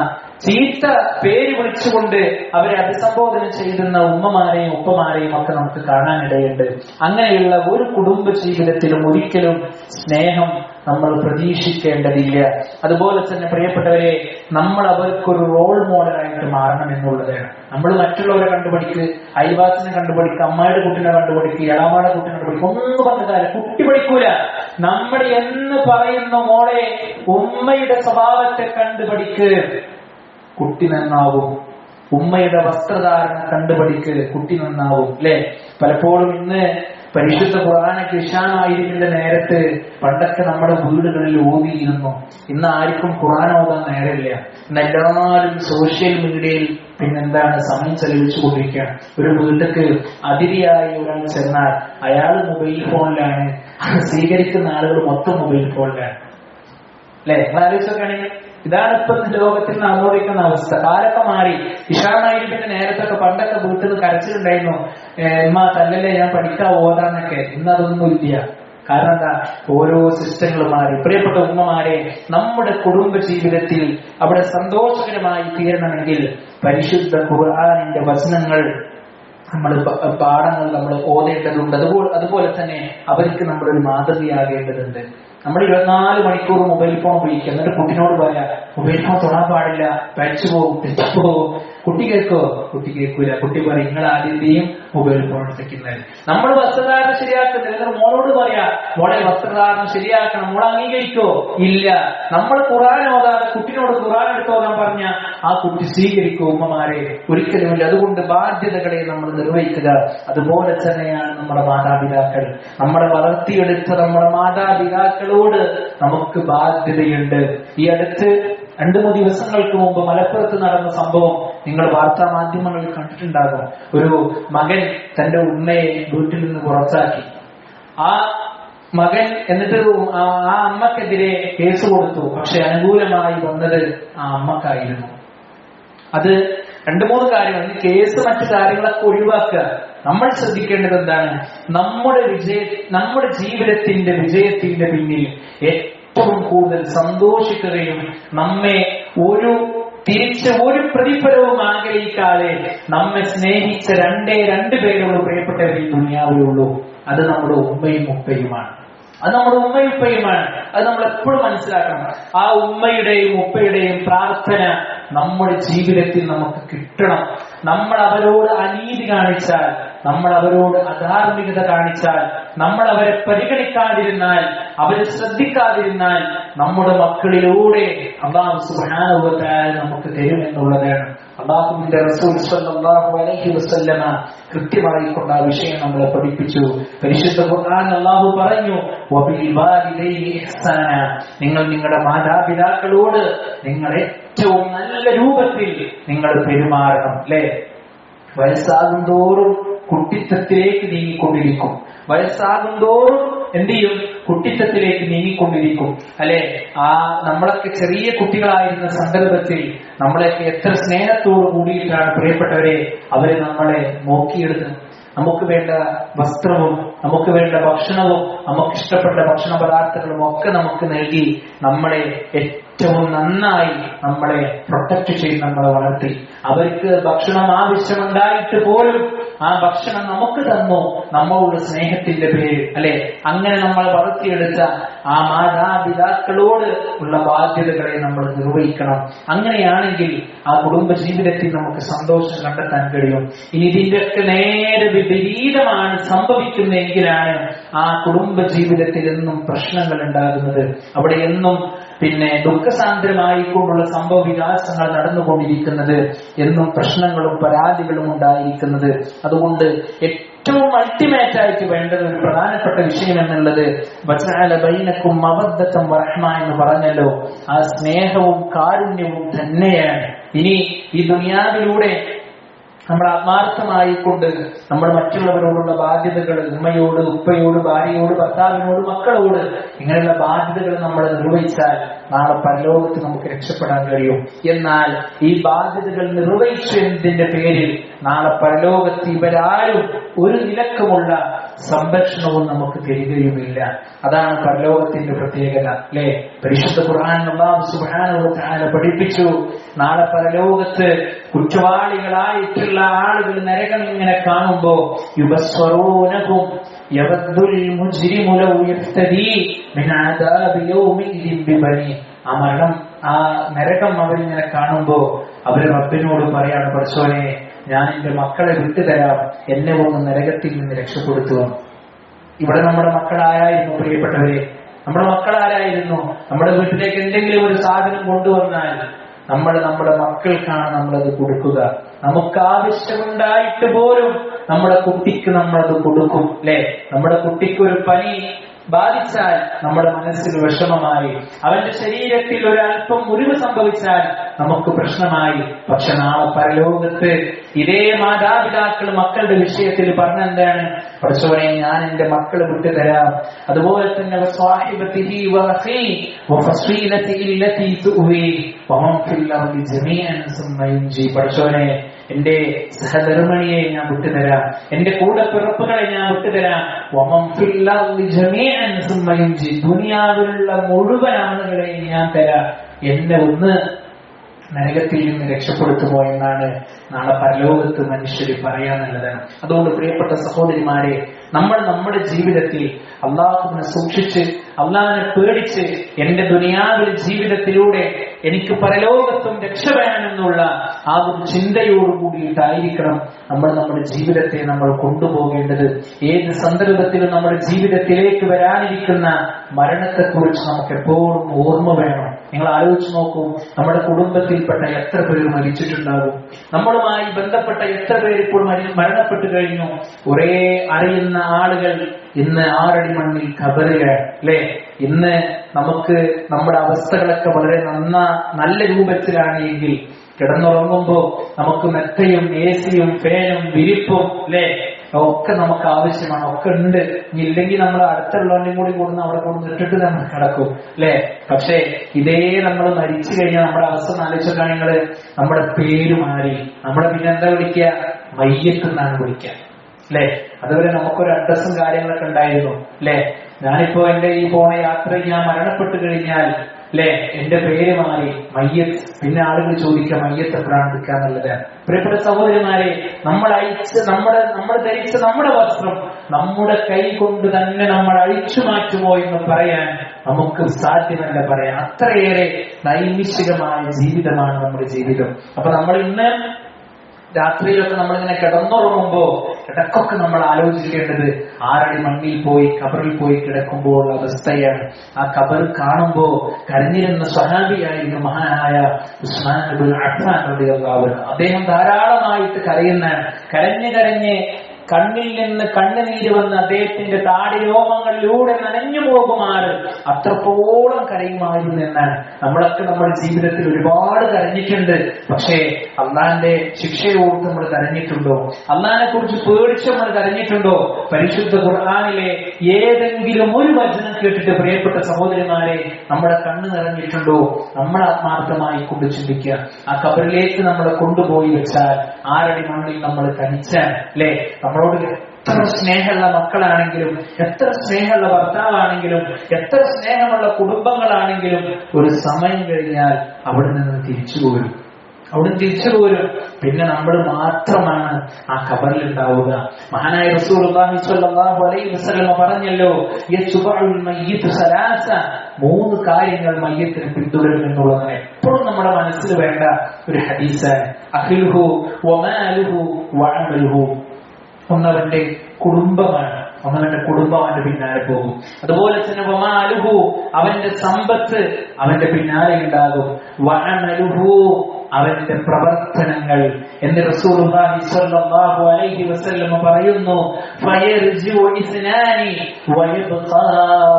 ചീത്ത പേര് വിളിച്ചുകൊണ്ട് അവരെ അഭിസംബോധന ചെയ്യുന്ന ഉമ്മമാരെയും ഉപ്പമാരെയും ഒക്കെ നമുക്ക് കാണാനിടയുണ്ട്. അങ്ങനെയുള്ള ഒരു കുടുംബ ജീവിതത്തിലും ഒരിക്കലും സ്നേഹം നമ്മൾ പ്രതീക്ഷിക്കേണ്ടതില്ല. അതുപോലെ തന്നെ പ്രിയപ്പെട്ടവരെ, നമ്മൾ അവർക്കൊരു റോൾ മോഡലായിട്ട് മാറണം എന്നുള്ളതാണ്. നമ്മൾ മറ്റുള്ളവരെ കണ്ടുപഠിക്ക്, അയൽവാസിനെ കണ്ടുപഠിക്കുക, അമ്മയുടെ കുട്ടിനെ കണ്ടുപഠിക്കുക, ഇളാമ്മയുടെ കുട്ടിനെ കണ്ടുപഠിക്കുക, ഒന്നും പറഞ്ഞാൽ കുട്ടി പഠിക്കൂല. നമ്മൾ എന്ന് പറയുന്ന മോളെ ഉമ്മയുടെ സ്വഭാവത്തെ കണ്ടുപഠിക്ക്, കുട്ടി നന്നാവും. ഉമ്മയുടെ വസ്ത്രധാരണം കണ്ടുപഠിക്ക്, കുട്ടി നന്നാവും. അല്ലെ? പലപ്പോഴും ഇന്ന് പരിശുദ്ധ ഖുർആനൊക്കെ ഇശാനായിരിക്കുന്ന നേരത്ത് പണ്ടൊക്കെ നമ്മുടെ വീടുകളിൽ ഓതിയിരുന്നു. ഇന്ന് ആർക്കും ഖുർആൻ ഓതാൻ നേരമില്ല. ഇന്ന് എല്ലാവരും സോഷ്യൽ മീഡിയയിൽ സമയം ചെലവഴിച്ചു കൊണ്ടിരിക്കുകയാണ്. ഒരു വീട്ടിലേക്ക് അതിഥിയായി ഒരാൾ ചെന്നാൽ അയാൾ മൊബൈൽ ഫോണിലാണ്, സ്വീകരിക്കുന്ന ആളുകൾ മൊത്തം മൊബൈൽ ഫോണിലാണ്. അല്ലെ? ആലോചിച്ചൊക്കെയാണെങ്കിൽ ഇതാണ് ഇപ്പൊ ലോകത്തിൽ നടന്നുകൊണ്ടിരിക്കുന്ന അവസ്ഥ. കാലൊക്കെ മാറി. ഇഷാനായിരിക്കുന്ന നേരത്തൊക്കെ പണ്ടൊക്കെ വീട്ടിൽ നിന്ന് കരച്ചിലുണ്ടായിരുന്നു, ഉമ്മ തല്ലല്ലേ ഞാൻ പഠിക്കാൻ ഓതാന്നൊക്കെ. ഇന്ന് അതൊന്നും ഇല്ല. കാരണം എന്താ? ഓരോ സിസ്റ്റങ്ങൾ മാറി. പ്രിയപ്പെട്ട ഉമ്മമാരെ, നമ്മുടെ കുടുംബ ജീവിതത്തിൽ അവിടെ സന്തോഷകരമായി തീരണമെങ്കിൽ പരിശുദ്ധ ഖുർആനിന്റെ വചനങ്ങൾ പാഠങ്ങൾ നമ്മൾ ഓതേണ്ടതുണ്ട്. അതുപോലെ തന്നെ അവർക്ക് നമ്മളൊരു മാതൃകയാകേണ്ടതുണ്ട്. നമ്മൾ 24 മണിക്കൂർ മൊബൈൽ ഫോൺ ഉപയോഗിക്കുക, എന്നിട്ട് കുട്ടിനോട് പറയാ മൊബൈൽ ഫോൺ തൊടാൻ പാടില്ല, പഠിച്ചു പോകും, തെറ്റിപ്പോകും, കുട്ടി കേൾക്കോ? കുട്ടി കേൾക്കൂല. കുട്ടി പറയും നിങ്ങൾ ആദ്യത്തെയും മൊബൈൽ ഫോൺ എടുക്കുന്നത്. നമ്മൾ വസ്ത്രധാരണം ശരിയാക്കുന്നില്ല. എന്നാൽ മോളോട് പറയാ മോളെ വസ്ത്രധാരണം ശരിയാക്കണം, മോൾ അംഗീകരിക്കോ? ഇല്ല. നമ്മൾ ഖുർആൻ ഓതാതെ കുട്ടിനോട് ഖുർആൻ എടുത്തോതാൻ പറഞ്ഞ ആ കുട്ടി സ്വീകരിക്കും? ഉമ്മമാരെ ഒരിക്കലുമില്ല. അതുകൊണ്ട് ബാധ്യതകളെ നമ്മൾ നിർവഹിക്കുക. അതുപോലെ തന്നെയാണ് നമ്മുടെ മാതാപിതാക്കൾ. നമ്മളെ വളർത്തിയെടുത്ത നമ്മുടെ മാതാപിതാക്കളോട് നമുക്ക് ബാധ്യതയുണ്ട്. ഈ അടുത്ത് 2-3 ദിവസങ്ങൾക്ക് മുമ്പ് മലപ്പുറത്ത് നടന്ന സംഭവം നിങ്ങൾ വാർത്താ മാധ്യമങ്ങളിൽ കണ്ടിട്ടുണ്ടാകും. ഒരു മകൻ തന്റെ ഉമ്മയെ വീട്ടിൽ നിന്ന് പുറത്താക്കി. ആ മകൻ എന്നിട്ട് ആ അമ്മക്കെതിരെ കേസ് കൊടുത്തു. പക്ഷെ അനുകൂലമായി വന്നത് ആ അമ്മക്കായിരുന്നു. അത് 2-3 കാര്യങ്ങൾ. കേസ് മറ്റു കാര്യങ്ങളൊക്കെ ഒഴിവാക്കുക. നമ്മൾ ശ്രദ്ധിക്കേണ്ടത് എന്താണ്? നമ്മുടെ ജീവിതത്തിന്റെ വിജയത്തിന്റെ പിന്നിൽ ഏറ്റവും കൂടുതൽ സന്തോഷിക്കുകയും നമ്മെ തിരിച്ച് ഒരു പ്രതിഫലവും ആഗ്രഹിക്കാതെ നമ്മെ സ്നേഹിച്ച 2 പേരുള്ള പ്രിയപ്പെട്ടവർ ഈ ദുനിയാവിലുള്ളൂ. അത് നമ്മുടെ ഉമ്മയും ഉപ്പയുമാണ്. അത് നമ്മുടെ ഉമ്മയും ഉപ്പയുമാണ്. അത് നമ്മൾ എപ്പോഴും മനസ്സിലാക്കണം. ആ ഉമ്മയുടെയും ഉപ്പയുടെയും പ്രാർത്ഥന നമ്മുടെ ജീവിതത്തിൽ നമുക്ക് കിട്ടണം. നമ്മൾ അവരോട് അനീതി കാണിച്ചാൽ, നമ്മൾ അവരോട് അധാർമികത കാണിച്ചാൽ, നമ്മൾ അവരെ പരിഗണിക്കാതിരുന്നാൽ, അവരെ ശ്രദ്ധിക്കാതിരുന്നാൽ നമ്മുടെ മക്കളിലൂടെ അല്ലാഹു സുബ്ഹാനഹു വ തആല നമുക്ക് തരുമെന്നുള്ളതാണ്. അല്ലാഹുവിന്റെ റസൂൽ സ്വല്ലല്ലാഹു അലൈഹി വസല്ലമ കൃത്യമായി കൊണ്ട് ആ വിഷയം നമ്മളെ പഠിപ്പിച്ചു. പരിശുദ്ധ ഖുർആൻ അല്ലാഹു പറഞ്ഞു, വബിൽ വാലിദൈനി ഇഹ്സാന, നിങ്ങൾ നിങ്ങളുടെ മാതാപിതാക്കളോട് നിങ്ങൾ ഏറ്റവും നല്ല രൂപത്തിൽ നിങ്ങൾ പെരുമാറണം. അല്ലെ? വയസ്സാകും തോറും കുട്ടിത്തത്തിലേക്ക് നീങ്ങിക്കൊണ്ടിരിക്കും. വയസ്സാകും തോറും എന്ത് ചെയ്യും? കുട്ടിത്തത്തിലേക്ക് നീങ്ങിക്കൊണ്ടിരിക്കും. അല്ലെ? നമ്മളൊക്കെ ചെറിയ കുട്ടികളായിരുന്ന സന്ദർഭത്തിൽ നമ്മളെയൊക്കെ എത്ര സ്നേഹത്തോടു കൂടിയിട്ടാണ് പ്രിയപ്പെട്ടവരെ അവര് നമ്മളെ നോക്കിയെടുക്കുന്നത്. നമുക്ക് വേണ്ട വസ്ത്രവും നമുക്ക് വേണ്ട ഭക്ഷണവും നമുക്ക് ഇഷ്ടപ്പെട്ട ഭക്ഷണ പദാർത്ഥങ്ങളും ഒക്കെ നമുക്ക് നൽകി നമ്മളെ ഏറ്റവും നന്നായി നമ്മളെ പ്രൊട്ടക്ട് ചെയ്ത് നമ്മളെ വളർത്തി. അവർക്ക് ഭക്ഷണം ആവശ്യമുണ്ടായിട്ട് പോലും ആ ഭക്ഷണം നമുക്ക് തന്നു നമ്മളുടെ സ്നേഹത്തിന്റെ പേര്. അല്ലെ? അങ്ങനെ നമ്മൾ വളർത്തിയെടുത്ത ആ മാതാപിതാക്കളോട് ഉള്ള ബാധ്യതകളെ നമ്മൾ നിർവഹിക്കണം. അങ്ങനെയാണെങ്കിൽ ആ കുടുംബ ജീവിതത്തിൽ നമുക്ക് സന്തോഷം കണ്ടെത്താൻ കഴിയും. ഇനി ഇതിന്റെയൊക്കെ നേരെ വിപരീതമാണ് സംഭവിക്കുന്നതെങ്കിലാണ് ആ കുടുംബ ജീവിതത്തിൽ എന്നും പ്രശ്നങ്ങൾ ഉണ്ടാകുന്നത്. അവിടെ എന്നും ദുഃഖസാന്ദ്രമായിക്കൊണ്ടുള്ള സംഭവ വികാസങ്ങൾ നടന്നുകൊണ്ടിരിക്കുന്നത്, എന്നും പ്രശ്നങ്ങളും പരാതികളും ഉണ്ടായിരിക്കുന്നത്. അതുകൊണ്ട് ഏറ്റവും അൾട്ടിമേറ്റ് ആയിട്ട് വേണ്ടത് ഒരു പ്രധാനപ്പെട്ട വിഷയം എന്നുള്ളത് വജഅല ബൈനക്കും മവദ്ദതൻ വറഹ്മ എന്ന് പറഞ്ഞല്ലോ, ആ സ്നേഹവും കാരുണ്യവും തന്നെയാണ്. ഇനി ഈ ദുനിയാവിലൂടെ നമ്മൾ ആത്മാർത്ഥമായിക്കൊണ്ട് നമ്മൾ മറ്റുള്ളവരോടുള്ള ബാധ്യതകൾ, ഉമ്മയോട്, ഉപ്പയോട്, ഭാര്യയോട്, ഭർത്താവിനോട്, മക്കളോട്, ഇങ്ങനെയുള്ള ബാധ്യതകൾ നമ്മൾ നിർവഹിച്ചാൽ നാളെ പരലോകത്ത് നമുക്ക് രക്ഷപ്പെടാൻ കഴിയും. എന്നാൽ ഈ ബാധ്യതകൾ നിർവഹിച്ചതിന്റെ പേരിൽ നാളെ പരലോകത്ത് ഇവരാരും ഒരു നിലക്കുമുള്ള സംരക്ഷണവും നമുക്ക് തരികയുമില്ല. അതാണ് പരലോകത്തിന്റെ പ്രത്യേകത. അല്ലെ? പരിശുദ്ധ ഖുർആൻ അല്ലാഹു സുബ്ഹാനഹു വ തആല പഠിപ്പിച്ചു, നാളെ പരലോകത്ത് കുറ്റവാളികളായിട്ടുള്ള ആളുകൾ നരകം ഇങ്ങനെ കാണുമ്പോ യുബസ്വറൂനഹും യവദ്ദുൽ മുജ്രിമു ലൗ യഫ്തദി മിൻ അദാബി യൗമിദിൻ ബിബനി. ആ നരകം അവരിങ്ങനെ കാണുമ്പോ അവര് റബ്ബിനോട് പറയാണ്, പടച്ചോനെ ഞാൻ എന്റെ മക്കളെ വിട്ടുതരാം, എന്നെ ഒന്ന് നരകത്തിൽ നിന്ന് രക്ഷപ്പെടുത്തുക. ഇവിടെ നമ്മുടെ മക്കളാരായിരുന്നു പ്രിയപ്പെട്ടവരെ? നമ്മുടെ മക്കളാരായിരുന്നു? നമ്മുടെ വീട്ടിലേക്ക് എന്തെങ്കിലും ഒരു സാധനം കൊണ്ടുവന്നാൽ നമ്മുടെ മക്കൾക്കാണ് നമ്മളത് കൊടുക്കുക. നമുക്ക് ആവശ്യമുണ്ടായിട്ട് പോലും നമ്മുടെ കുട്ടിക്ക് നമ്മളത് കൊടുക്കും. അല്ലെ? നമ്മുടെ കുട്ടിക്ക് ഒരു പനി ബാധിച്ചാൽ നമ്മുടെ മനസ്സിൽ വിഷമമായി, അവന്റെ ശരീരത്തിൽ ഒരല്പം മുറിവ് സംഭവിച്ചാൽ നമുക്ക് പ്രശ്നമായി. പക്ഷെ നാളെ പരലോകത്ത് ഇതേ മാതാപിതാക്കൾ മക്കളുടെ വിഷയത്തിൽ പറഞ്ഞെന്താണ്? പടച്ചോനെ ഞാൻ എന്റെ മക്കളെ വിട്ടുതരാം. അതുപോലെ തന്നെ പടച്ചോനെ എന്റെ സഹധർമ്മിണിയെ ഞാൻ വിട്ടുതരാം, എന്റെ കൂടെ പിറപ്പുകളെ ഞാൻ വിട്ടുതരാം. ദുനിയാവിലുള്ള മുഴുവൻ ആളുകളെയും ഞാൻ തരാം, എന്നെ ഒന്ന് നരകത്തിൽ നിന്ന് രക്ഷപ്പെടുത്തുമോ എന്നാണ് നാളെ പരലോകത്ത് മനുഷ്യർ പറയാന്നുള്ളതാണ്. അതുകൊണ്ട് പ്രിയപ്പെട്ട സഹോദരിമാരെ, നമ്മൾ നമ്മുടെ ജീവിതത്തിൽ അള്ളാഹുവിനെ സൂക്ഷിച്ച് അള്ളാഹിനെ പേടിച്ച് എന്റെ ദുനിയാവിലെ ജീവിതത്തിലൂടെ എനിക്ക് പരലോകത്തും രക്ഷ വേണമെന്നുള്ള ആ ഒരു ചിന്തയോട് കൂടിയിട്ടായിരിക്കണം നമ്മൾ നമ്മുടെ ജീവിതത്തെ നമ്മൾ കൊണ്ടുപോകേണ്ടത്. ഏത് സന്ദർഭത്തിലും നമ്മുടെ ജീവിതത്തിലേക്ക് വരാനിരിക്കുന്ന മരണത്തെക്കുറിച്ച് നമുക്ക് എപ്പോഴും ഓർമ്മ വേണം. നിങ്ങൾ ആലോചിച്ച് നോക്കൂ, നമ്മുടെ കുടുംബത്തിൽപ്പെട്ട എത്ര പേര് മരിച്ചിട്ടുണ്ടാകും? നമ്മളുമായി ബന്ധപ്പെട്ട എത്ര പേര് ഇപ്പോൾ മരണപ്പെട്ടു കഴിഞ്ഞു? ഒരേ അറിയുന്ന ആളുകൾ ഇന്ന് 6 അടി മണ്ണിൽ ഖബറിലാണ് അല്ലെ? ഇന്ന് നമുക്ക് നമ്മുടെ അവസ്ഥകളൊക്കെ വളരെ നല്ല രൂപത്തിലാണ് എങ്കിൽ കിടന്നുറങ്ങുമ്പോ നമുക്ക് മെത്തയും AC-യും ഫാനും വിരിപ്പും അല്ലെ ഒക്കെ നമുക്ക് ആവശ്യമാണ്, ഒക്കെ ഉണ്ട്. ഇല്ലെങ്കിൽ നമ്മൾ അടുത്തുള്ളവന്റെ കൂടി കൂടുന്ന അവിടെ കൊണ്ട് ഇട്ടിട്ട് നമ്മൾ കിടക്കും അല്ലെ? പക്ഷെ ഇതേ നമ്മൾ മരിച്ചു കഴിഞ്ഞാൽ നമ്മുടെ അവസ്ഥ ആലോചിച്ചാൽ നിങ്ങള് നമ്മുടെ പേര് മാറി, നമ്മളെ പിന്നെ എന്താ വിളിക്കുക? മയ്യത്ത് എന്നാണ് വിളിക്കുക അല്ലെ? അതുവരെ നമുക്കൊരു അഡ്രസ്സും കാര്യങ്ങളൊക്കെ ഉണ്ടായിരുന്നു അല്ലെ? ഞാനിപ്പോ എന്റെ ഈ പോണ യാത്രയിൽ ഞാൻ മരണപ്പെട്ടു കഴിഞ്ഞാൽ അല്ലെ എന്റെ പേര് മാറി മയ്യത്ത്. പിന്നെ ആളുകൾ ചോദിക്കാം മയ്യത്ത് എപ്പോഴാണ് എടുക്കാന്നുള്ളത്. പ്രിയപ്പെട്ട സഹോദരിമാരെ, നമ്മൾ ധരിച്ച നമ്മുടെ വസ്ത്രം നമ്മുടെ കൈ കൊണ്ട് തന്നെ നമ്മൾ അഴിച്ചു മാറ്റുമോ എന്ന് പറയാൻ നമുക്ക് സാധ്യമല്ല പറയാൻ. അത്രയേറെ നൈമിഷികമായ ജീവിതമാണ് നമ്മുടെ ജീവിതം. അപ്പൊ നമ്മൾ ഇന്ന് രാത്രിയിലൊക്കെ നമ്മളിങ്ങനെ കിടന്നുറങ്ങുമ്പോ ഇടക്കൊക്കെ നമ്മൾ ആലോചിക്കേണ്ടത് 6 അടി മണ്ണിൽ പോയി ഖബറിൽ പോയി കിടക്കുമ്പോൾ അവസ്ഥയാണ്. ആ ഖബർ കാണുമ്പോ കരഞ്ഞിരുന്ന സ്വഹാബിയായിരുന്നു മഹാനായ ഉസ്മാൻ ഇബ്നു അഫ്ഫാൻ റളിയല്ലാഹു അൻഹു. അദ്ദേഹം ധാരാളമായിട്ട് കരഞ്ഞ് കണ്ണിൽ നിന്ന് കണ്ണുനീര് വന്ന് അദ്ദേഹത്തിന്റെ താടി രോമങ്ങളിലൂടെ നനഞ്ഞു പോകുമാറ് അത്രത്തോളം കരയുമായിരുന്നു എന്നാണ്. നമ്മളൊക്കെ നമ്മുടെ ജീവിതത്തിൽ ഒരുപാട് കരഞ്ഞിട്ടുണ്ട്. പക്ഷേ അള്ളാന്റെ ശിക്ഷയോർത്ത് നമ്മൾ കരഞ്ഞിട്ടുണ്ടോ? അള്ളാഹിനെ കുറിച്ച് പേടിച്ച് നമ്മൾ കരഞ്ഞിട്ടുണ്ടോ? പരിശുദ്ധ ഖുർആനിലെ ഏതെങ്കിലും ഒരു വചനം കേട്ടിട്ട് പ്രിയപ്പെട്ട സഹോദരിമാരെ നമ്മുടെ കണ്ണ് നിറഞ്ഞിട്ടുണ്ടോ? നമ്മൾ ആത്മാർത്ഥമായി കൊണ്ട് ചിന്തിക്കുക. ആ ഖബറിലേക്ക് നമ്മളെ കൊണ്ടുപോയി വെച്ചാൽ 6 അടി മണ്ണിൽ നമ്മൾ തനിച്ചാൽ അല്ലെ? നമ്മളോട് എത്ര സ്നേഹമുള്ള മക്കളാണെങ്കിലും, എത്ര സ്നേഹമുള്ള ഭർത്താവാണെങ്കിലും, എത്ര സ്നേഹമുള്ള കുടുംബങ്ങളാണെങ്കിലും ഒരു സമയം കഴിഞ്ഞാൽ അവിടെ നിന്ന് തിരിച്ചു പോരും. പിന്നെ നമ്മൾ മാത്രമാണ് ആ ഖബറിൽ ഉണ്ടാവുക. മഹാനായ റസൂലുള്ളാഹി സ്വല്ലല്ലാഹു അലൈഹി വസല്ലം പറഞ്ഞല്ലോ, യസ്ബഉൽ മയ്യിത്ത് സലാസ, 3 കാര്യങ്ങൾ മയ്യത്തിന് പിന്തുടരും എന്നുള്ളതാണ് എപ്പോഴും നമ്മുടെ മനസ്സിൽ വേണ്ട ഒരു ഹദീസാണ്. അഖിലുഹു വമാലുഹു വഅമലുഹു, ഒന്നവന്റെ കുടുംബമാണ്, അവന്റെ കുടുംബം അവന്റെ പിന്നാലെ പോകും. അതുപോലെ തന്നെ വമാലുഹു, അവന്റെ സമ്പത്ത് അവന്റെ പിന്നാലെ ഉണ്ടാകും. വഅമലുഹു, അവന്റെ പ്രവർത്തനങ്ങൾ എന്ന് റസൂലുള്ളാഹി സ്വല്ലല്ലാഹു അലൈഹി വസല്ലം പറയുന്നു. ഫയർജിഉ ഇസ്നാനി വയബ്ഖാ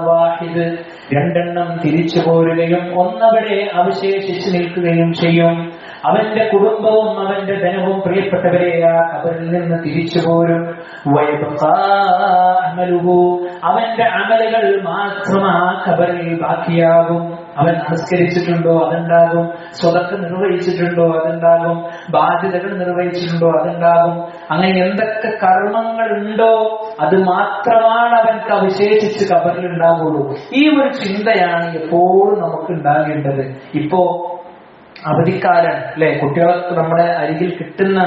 വാഹിദ്, 2 എണ്ണം തിരിച്ചു പോരുകയും ഒന്നവിടെ അവശേഷിച്ചു നിൽക്കുകയും ചെയ്യും. അവന്റെ കുടുംബവും അവന്റെ ധനവും പ്രിയപ്പെട്ടവരെ ആ ഖബറിൽ നിന്ന് തിരിച്ചു പോരും. വയബ്ഖാ അമലുഹു, അവന്റെ അമലുകൾ മാത്രം ആ ഖബറിൽ ബാക്കിയാകും. അവൻ നമസ്കരിച്ചിട്ടുണ്ടോ അതുണ്ടാകും, സ്വതക്ക് നിർവഹിച്ചിട്ടുണ്ടോ അതുണ്ടാകും, ബാധ്യതകൾ നിർവഹിച്ചിട്ടുണ്ടോ അതുണ്ടാകും. അങ്ങനെ എന്തൊക്കെ കർമ്മങ്ങൾ ഉണ്ടോ അത് മാത്രമാണ് അവൻക്ക് അവശേഷിച്ച് ഖബറിൽ ഉണ്ടാകുള്ളൂ. ഈ ഒരു ചിന്തയാണ് എപ്പോഴും നമുക്ക് ഉണ്ടാകേണ്ടത്. ഇപ്പോ അവധിക്കാലം അല്ലെ, കുട്ടികളൊക്കെ നമ്മുടെ അരികിൽ കിട്ടുന്ന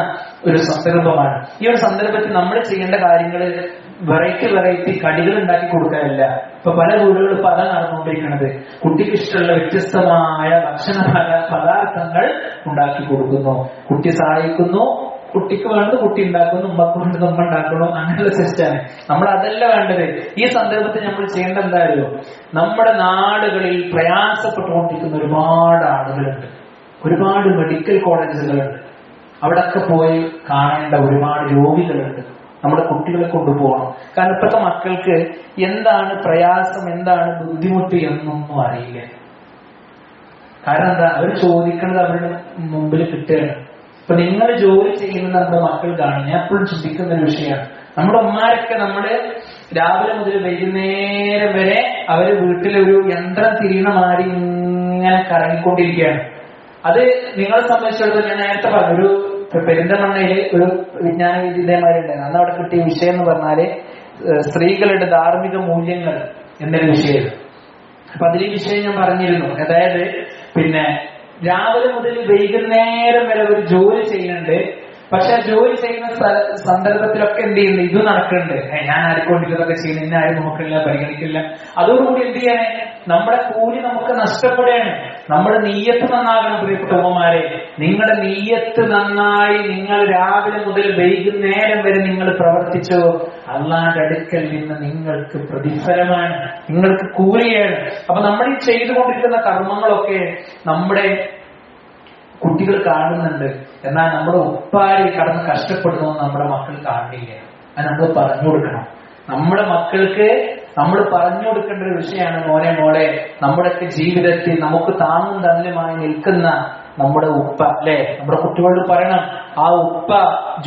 ഒരു സന്ദർഭമാണ്. ഈ ഒരു സന്ദർഭത്തിൽ നമ്മൾ ചെയ്യേണ്ട കാര്യങ്ങൾ വെറൈറ്റി കടികൾ ഉണ്ടാക്കി കൊടുക്കാനല്ല. ഇപ്പൊ പല വീടുകളും ഇപ്പൊ അതാണ് നടന്നുകൊണ്ടിരിക്കുന്നത്. കുട്ടിക്ക് ഇഷ്ടമുള്ള വ്യത്യസ്തമായ ഭക്ഷണ പദാർത്ഥങ്ങൾ ഉണ്ടാക്കി കൊടുക്കുന്നു, കുട്ടി സഹായിക്കുന്നു, കുട്ടിക്ക് വേണ്ടത് കുട്ടി ഉണ്ടാക്കുന്നു, ഉമ്മക്ക് വേണ്ടത് ഉമ്മ ഉണ്ടാക്കുന്നു, അങ്ങനെയുള്ള സിസ്റ്റമാണ്. നമ്മൾ അതല്ല വേണ്ടത്. ഈ സന്ദർഭത്തിൽ നമ്മൾ ചെയ്യേണ്ട എന്തായാലും, നമ്മുടെ നാടുകളിൽ പ്രയാസപ്പെട്ടുകൊണ്ടിരിക്കുന്ന ഒരുപാട് ആളുകളുണ്ട്, ഒരുപാട് മെഡിക്കൽ കോളേജുകളുണ്ട്. അവിടൊക്കെ പോയി കാണേണ്ട ഒരുപാട് രോഗികളുണ്ട്. നമ്മുടെ കുട്ടികളെ കൊണ്ടുപോകണം. കാരണം ഇപ്പോഴത്തെ മക്കൾക്ക് എന്താണ് പ്രയാസം, എന്താണ് ബുദ്ധിമുട്ട് എന്നൊന്നും അറിയില്ല. കാരണം എന്താ, അവർ ചോദിക്കുന്നത് അവരുടെ മുമ്പിൽ കിട്ടുകയാണ്. ഇപ്പൊ നിങ്ങൾ ജോലി ചെയ്യുന്നത് നമ്മുടെ മക്കൾ കാണും. ഞാൻ എപ്പോഴും ചിന്തിക്കുന്ന ഒരു വിഷയമാണ്. നമ്മുടെ ഉമ്മാരൊക്കെ നമ്മള് രാവിലെ മുതൽ വൈകുന്നേരം വരെ അവര് വീട്ടിലൊരു യന്ത്രം തിരിയണ മാറി ഇങ്ങനെ കറങ്ങിക്കൊണ്ടിരിക്കുകയാണ്. അത് നിങ്ങളെ സംബന്ധിച്ചിടത്തോളം ഞാൻ നേരത്തെ പറഞ്ഞു, ഒരു പെരിന്തമണ്ണയില് ഒരു വിജ്ഞാന വിദ്യമാരി ഉണ്ടായിരുന്നു. അന്ന് അവിടെ കിട്ടിയ വിഷയം എന്ന് പറഞ്ഞാല് സ്ത്രീകളുടെ ധാർമ്മിക മൂല്യങ്ങൾ എന്നൊരു വിഷയം. അപ്പൊ അതിൽ ഈ വിഷയം ഞാൻ പറഞ്ഞിരുന്നു. അതായത് രാവിലെ മുതൽ വൈകുന്നേരം വരെ ഒരു ജോലി ചെയ്യുന്നുണ്ട്. പക്ഷെ ജോലി ചെയ്യുന്ന സന്ദർഭത്തിലൊക്കെ എന്ത് ചെയ്യുന്നു, ഇത് നടക്കുന്നുണ്ട്. ഞാൻ ആർക്കൊണ്ടിട്ട് ഇതൊക്കെ ചെയ്യുന്നു, എന്നെ ആരും നോക്കില്ല, പരിഗണിക്കില്ല. അതോടുകൂടി എന്ത് ചെയ്യണേ, നമ്മുടെ കൂലി നമുക്ക് നഷ്ടപ്പെടുകയാണ്. നമ്മുടെ നീയത്ത് നന്നാകണം. പ്രിയപ്പെട്ട ഉമ്മമാരെ, നിങ്ങളുടെ നീയത്ത് നന്നായി നിങ്ങൾ രാവിലെ മുതൽ വൈകുന്നേരം വരെ നിങ്ങൾ പ്രവർത്തിച്ചോ, അള്ളാന്റെ അടുക്കൽ നിന്ന് നിങ്ങൾക്ക് പ്രതിഫലമാണ്, നിങ്ങൾക്ക് കൂലിയാണ്. അപ്പൊ നമ്മൾ ഈ ചെയ്തുകൊണ്ടിരിക്കുന്ന കർമ്മങ്ങളൊക്കെ നമ്മുടെ കുട്ടികൾ കാണുന്നുണ്ട്. എന്നാൽ നമ്മുടെ ഉപ്പാരി കടന്ന് കഷ്ടപ്പെടുന്നു നമ്മുടെ മക്കൾ കാണുന്നില്ല. അത് നമ്മൾ പറഞ്ഞു കൊടുക്കണം. നമ്മുടെ മക്കൾക്ക് നമ്മൾ പറഞ്ഞു കൊടുക്കേണ്ട ഒരു വിഷയമാണ്, മോനെ മോളെ, നമ്മുടെയൊക്കെ ജീവിതത്തിൽ നമുക്ക് താങ്ങും തല്ലുമായി നിൽക്കുന്ന നമ്മുടെ ഉപ്പ, അല്ലെ, നമ്മുടെ കുട്ടികളോട് പറയണം, ആ ഉപ്പ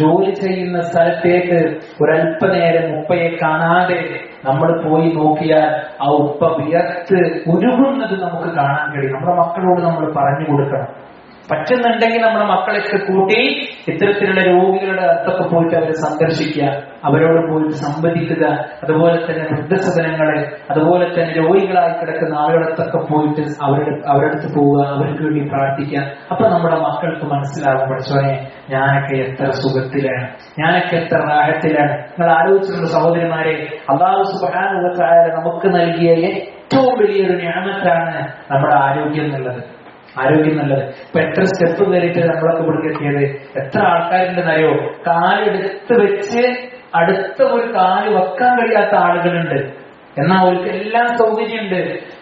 ജോലി ചെയ്യുന്ന സ്ഥലത്തേക്ക് ഒരല്പനേരം ഉപ്പയെ കാണാതെ നമ്മൾ പോയി നോക്കിയാൽ ആ ഉപ്പ വിയർത്ത് ഉരുകുന്നത് നമുക്ക് കാണാൻ കഴിയും. നമ്മുടെ മക്കളോട് നമ്മൾ പറഞ്ഞു കൊടുക്കണം. പറ്റുന്നുണ്ടെങ്കിൽ നമ്മുടെ മക്കളെയൊക്കെ കൂട്ടി ഇത്തരത്തിലുള്ള രോഗികളുടെ അടുത്തൊക്കെ പോയിട്ട് അവരെ സന്ദർശിക്കുക, അവരോട് പോയിട്ട് സംവദിക്കുക. അതുപോലെ തന്നെ വൃദ്ധസദനങ്ങളെ, അതുപോലെ തന്നെ രോഗികളായി കിടക്കുന്ന ആളുകളടുത്തൊക്കെ പോയിട്ട് അവരുടെ അടുത്ത് പോവുക, അവർക്ക് വേണ്ടി പ്രാർത്ഥിക്കുക. അപ്പൊ നമ്മുടെ മക്കൾക്ക് മനസ്സിലാകും, പഠിച്ചോനെ ഞാനൊക്കെ എത്ര സുഖത്തിലാണ്, ഞാനൊക്കെ എത്ര റാഹത്തിലാണ്. നിങ്ങൾ ആലോചിച്ചിട്ടുണ്ട് സഹോദരിമാരെ, അല്ലാഹു സുബ്ഹാനഹു വ തആല നമുക്ക് നൽകിയ ഏറ്റവും വലിയൊരു നിഅമത്താണ് നമ്മുടെ ആരോഗ്യം എന്നുള്ളത്. ആരോഗ്യം എന്നുള്ളത്. ഇപ്പൊ എത്ര സ്റ്റെപ്പ് കയറിയിട്ട് നമ്മളൊക്കെ ഇവിടെ എത്തിയത്, എത്ര ആൾക്കാരുണ്ടെന്നറിയോ, കാലെടുത്ത് വെച്ച് അടുത്ത ഒരു കാല് വെക്കാൻ കഴിയാത്ത ആളുകളുണ്ട്. എന്നാൽ അവർക്ക് എല്ലാം സൗകര്യമുണ്ട്,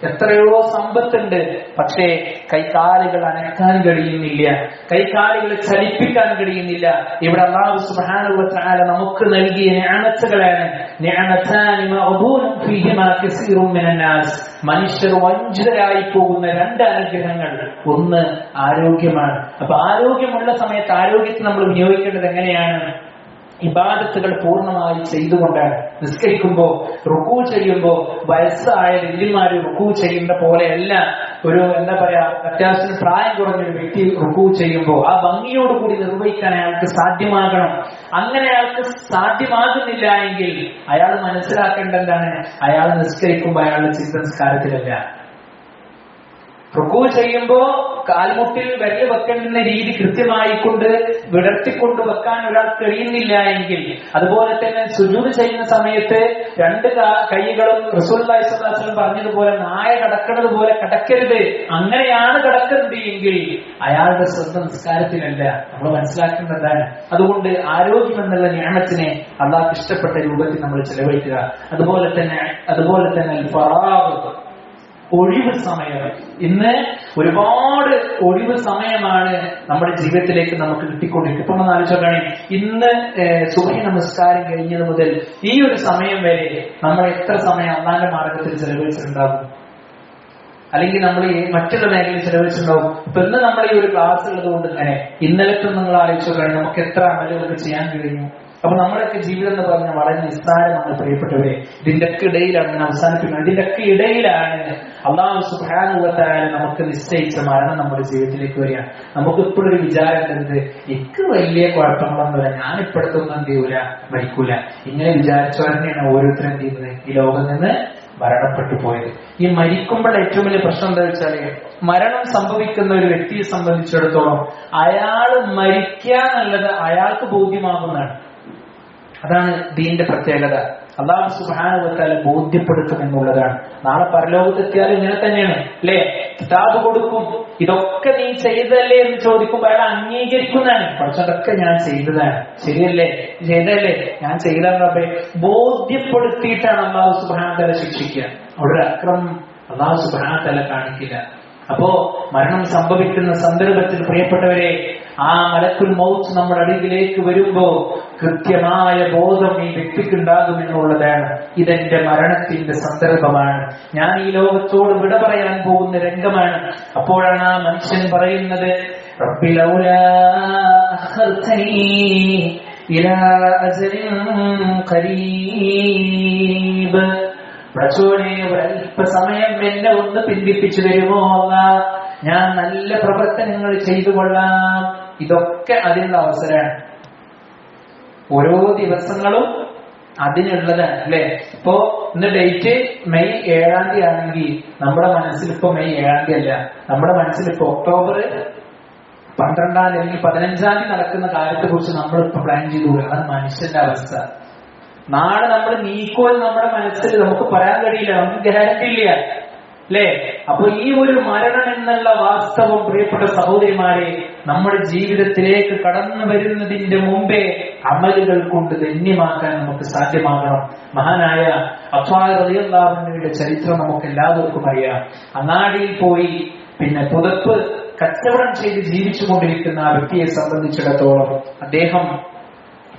എത്രയോ സമ്പത്തുണ്ട്, പക്ഷേ കൈകാലുകൾ അനക്കാൻ കഴിയുന്നില്ല, കൈകാലുകൾ ചലിപ്പിക്കാൻ കഴിയുന്നില്ല. ഇവിടെ അല്ലാഹു സുബ്ഹാനഹു വ തആല നമുക്ക് നൽകിയ നിഅമത്തുകളാണ്. നിഅമതാനി മഅ്ബൂനൻ ഫീഹിമാ കസീറുൻ മിനന്നാസ്. മനുഷ്യർ വഞ്ചിതരായി പോകുന്ന രണ്ട് അനുഗ്രഹങ്ങൾ. ഒന്ന് ആരോഗ്യമാണ്. അപ്പൊ ആരോഗ്യമുള്ള സമയത്ത് ആരോഗ്യത്തെ നമ്മൾ വിനിയോഗിക്കേണ്ടത് എങ്ങനെയാണ്? ഇബാദത്തുകൾ പൂർണ്ണമായി ചെയ്തുകൊണ്ടാണ്. നിസ്കരിക്കുമ്പോ, റുക്കൂ ചെയ്യുമ്പോ, വയസ്സായ വല്യമാര് റുക്കൂ ചെയ്യുന്ന പോലെയല്ല ഒരു എന്താ പറയാ അത്യാവശ്യം പ്രായം കുറഞ്ഞൊരു വ്യക്തി റുക്കൂ ചെയ്യുമ്പോ ആ ഭംഗിയോടുകൂടി നിർവഹിക്കാൻ അയാൾക്ക് സാധ്യമാകണം. അങ്ങനെ അയാൾക്ക് സാധ്യമാകുന്നില്ല എങ്കിൽ അയാൾ മനസ്സിലാക്കേണ്ട എന്താണ്, അയാൾ നിസ്കരിക്കുമ്പോ അയാളുടെ ചിന്ത നിസ്കാരത്തിലല്ല. റുക്കൂ ചെയ്യുമ്പോ കാൽമുട്ടിൽ വിരല് വെക്കേണ്ടുന്ന രീതി കൃത്യമായിക്കൊണ്ട് വിടർത്തിക്കൊണ്ട് വെക്കാൻ ഒരാൾ കഴിയുന്നില്ല എങ്കിൽ, അതുപോലെ തന്നെ സുജൂദ് ചെയ്യുന്ന സമയത്ത് രണ്ട് കൈകളും റസൂലുള്ളാഹി സ്വല്ലല്ലാഹു അലൈഹി വസല്ലം പറഞ്ഞതുപോലെ നായ കടക്കുന്നത് പോലെ കടക്കരുത്, അങ്ങനെയാണ് കടക്കുന്നത് എങ്കിൽ അയാളുടെ ശ്രദ്ധ നിസ്കാരത്തിലല്ല. നമ്മൾ മനസ്സിലാക്കേണ്ടതാണ്. അതുകൊണ്ട് ആരോഗ്യം എന്നുള്ള നിഅമത്തിനെ അല്ലാഹുവിന് ഇഷ്ടപ്പെട്ട രൂപത്തിൽ നമ്മൾ ചെലവഴിക്കുക. അതുപോലെ തന്നെ ഫറാഗ്, ഒഴിവ് സമയം. ഇന്ന് ഒരുപാട് ഒഴിവ് സമയമാണ് നമ്മുടെ ജീവിതത്തിലേക്ക് നമുക്ക് കിട്ടിക്കൊണ്ടിരിക്കുന്നത്. ഇപ്പൊ ഒന്ന് ആലോചിച്ചോക്കാണ്, ഇന്ന് സുബഹി നമസ്കാരം കഴിഞ്ഞത് മുതൽ ഈ ഒരു സമയം വരെ നമ്മൾ എത്ര സമയം അള്ളാന്റെ മാർഗത്തിൽ ചെലവഴിച്ചിട്ടുണ്ടാകും, അല്ലെങ്കിൽ നമ്മൾ മറ്റുള്ള മേഖലയിൽ ചെലവഴിച്ചിട്ടുണ്ടാവും. ഇപ്പൊ ഇന്ന് നമ്മൾ ഈ ഒരു ക്ലാസ് ഉള്ളത് കൊണ്ട് തന്നെ ഇന്നലത്തെ നിങ്ങൾ ആലോചിച്ചോക്കാണ് നമുക്ക് എത്ര അമലുകൾക്ക് ചെയ്യാൻ കഴിഞ്ഞു. അപ്പൊ നമ്മുടെയൊക്കെ ജീവിതം എന്ന് പറഞ്ഞാൽ വളരെ നിസ്സാരമാണ് പ്രിയപ്പെട്ടവരെ. ഇതിന്റെയൊക്കെ ഇടയിലാണ് ഞാൻ അവസാനിപ്പിക്കുന്നത്. ഇതിന്റെയൊക്കെ ഇടയിലാണ് അല്ലാഹു സുബ്ഹാനഹു വ തആല നമുക്ക് നിശ്ചയിച്ച മരണം നമ്മുടെ ജീവിതത്തിലേക്ക് വരിക. നമുക്ക് ഇപ്പോഴൊരു വിചാരം എന്ത്, എനിക്ക് വലിയ കുഴപ്പങ്ങളൊന്നുമില്ല, ഞാൻ ഇപ്പോഴത്തൊന്നും എന്ത് ചെയ്യൂല, മരിക്കൂല. ഇങ്ങനെ വിചാരിച്ചവരെന്നെയാണ് ഓരോരുത്തരും എന്ത് ചെയ്യുന്നത്, ഈ ലോകം നിന്ന് മരണപ്പെട്ടു പോയത്. ഈ മരിക്കുമ്പോൾ ഏറ്റവും വലിയ പ്രശ്നം എന്താ വെച്ചാല്, മരണം സംഭവിക്കുന്ന ഒരു വ്യക്തിയെ സംബന്ധിച്ചിടത്തോളം അയാൾ മരിക്കുക എന്നുള്ളത് അയാൾക്ക് ബോധ്യമാകുന്നതാണ്. അതാണ് ദീന്റെ പ്രത്യേകത. അല്ലാഹു സുബ്ഹാനഹു വ തആല ബോധ്യപ്പെടുത്തും എന്നുള്ളതാണ്. നാളെ പരലോകത്തെത്തിയാലും ഇങ്ങനെ തന്നെയാണ്, അല്ലെ? കിതാബ് കൊടുക്കും, ഇതൊക്കെ നീ ചെയ്തല്ലേ എന്ന് ചോദിക്കുമ്പോൾ അയാൾ അംഗീകരിക്കുന്നതാണ്. പക്ഷതൊക്കെ ഞാൻ ചെയ്തതാണ്, ശരിയല്ലേ, ചെയ്തല്ലേ, ഞാൻ ചെയ്തേ ബോധ്യപ്പെടുത്തിയിട്ടാണ് അല്ലാഹു സുബ്ഹാനഹു വ തആല ശിക്ഷിക്കുക. അവിടെ ഒരു അക്രമം അല്ലാഹു സുബ്ഹാനഹു വ തആല കാണിക്കില്ല. അപ്പോ മരണം സംഭവിക്കുന്ന സന്ദർഭത്തിൽ പ്രിയപ്പെട്ടവരെ, ആ മലക്കുൽ മൗത്ത് നമ്മുടെ അടിയിലേക്ക് വരുമ്പോ കൃത്യമായ ബോധം ഈ വ്യക്തിക്കുണ്ടാകുമെന്നുള്ളതാണ്. ഇതെന്റെ മരണത്തിന്റെ സന്ദർഭമാണ്, ഞാൻ ഈ ലോകത്തോട് വിട പറയാൻ പോകുന്ന രംഗമാണ്. അപ്പോഴാണ് ആ മനുഷ്യൻ പറയുന്നത്, റബ്ബി ലൗലാ അഖർതനീ ഇലാ അജലിൻ ഖരീബ്, പ്രചോദനെ ഒരല്പസമയം എന്നെ ഒന്ന് പിന്തിപ്പിച്ചു തരുമോ അല്ലാഹ്, ഞാൻ നല്ല പ്രവർത്തനങ്ങൾ ചെയ്തു കൊള്ളാം. ഇതൊക്കെ അതിനുള്ള അവസരമാണ്. ഓരോ ദിവസങ്ങളും അതിനുള്ളതാണ്, അല്ലെ? ഇപ്പോ ഇന്ന് ഡേറ്റ് മെയ് 7 ആണെങ്കിൽ നമ്മുടെ മനസ്സിൽ ഇപ്പൊ മെയ് 7 അല്ല, നമ്മുടെ മനസ്സിൽ ഇപ്പൊ ഒക്ടോബർ 12-ാം തീയതി അല്ലെങ്കിൽ 15-ാം തീയതി നടക്കുന്ന കാര്യത്തെ കുറിച്ച് നമ്മളിപ്പോ പ്ലാൻ ചെയ്തുകൂടെ? അതാണ് മനുഷ്യന്റെ അവസ്ഥ. നാളെ നമ്മൾ നീക്കോ എന്ന് നമ്മുടെ മനസ്സിൽ നമുക്ക് പറയാൻ കഴിയില്ല, നമുക്ക് ഗ്യാരണ്ടി ഇല്ല, അല്ലേ? അപ്പൊ ഈ ഒരു മരണം എന്നുള്ള വാസ്തവം പ്രിയപ്പെട്ട സഹോദരിമാരെ നമ്മുടെ ജീവിതത്തിലേക്ക് കടന്നു വരുന്നതിന്റെ മുമ്പേ അമലുകൾ കൊണ്ട് ധന്യമാക്കാൻ നമുക്ക് സാധ്യമാകണം. മഹാനായ അഫ്വാൻ റളിയല്ലാഹു അൻഹുവിന്റെ ചരിത്രം നമുക്ക് എല്ലാവർക്കും അറിയാം. അങ്ങാടിയിൽ പോയി പിന്നെ പുതപ്പ് കച്ചവടം ചെയ്ത് ജീവിച്ചു കൊണ്ടിരിക്കുന്ന ആ വ്യക്തിയെ സംബന്ധിച്ചിടത്തോളം അദ്ദേഹം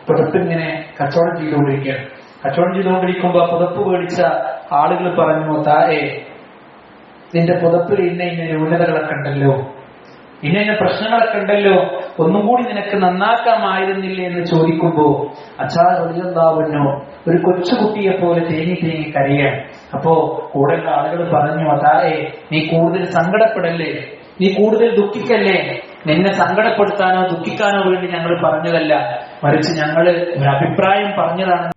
പുതപ്പിങ്ങനെ കച്ചവടം ചെയ്തുകൊണ്ടിരിക്കുകയാണ്. കച്ചവടം ചെയ്തുകൊണ്ടിരിക്കുമ്പോ പുതപ്പ് മേടിച്ച ആളുകൾ പറഞ്ഞു, താഴെ നിന്റെ പുതപ്പിൽ ഇന്ന ന്യൂനതകളൊക്കെ ഉണ്ടല്ലോ, ഇന്ന പ്രശ്നങ്ങളൊക്കെ ഉണ്ടല്ലോ, ഒന്നും കൂടി നിനക്ക് നന്നാക്കാമായിരുന്നില്ലേ എന്ന് ചോദിക്കുമ്പോ അച്ചാർ റളിയല്ലാഹു അൻഹു ഒരു കൊച്ചുകുട്ടിയെ പോലെ തേങ്ങി തേങ്ങി കരയാണ്. അപ്പോ കൂടെയുള്ള ആളുകൾ പറഞ്ഞു, അതായെ നീ കൂടുതൽ സങ്കടപ്പെടല്ലേ, നീ കൂടുതൽ ദുഃഖിക്കല്ലേ, നിന്നെ സങ്കടപ്പെടുത്താനോ ദുഃഖിക്കാനോ വേണ്ടി ഞങ്ങൾ പറഞ്ഞതല്ല, മറിച്ച് ഞങ്ങൾ ഒരു അഭിപ്രായം പറഞ്ഞതാണ്.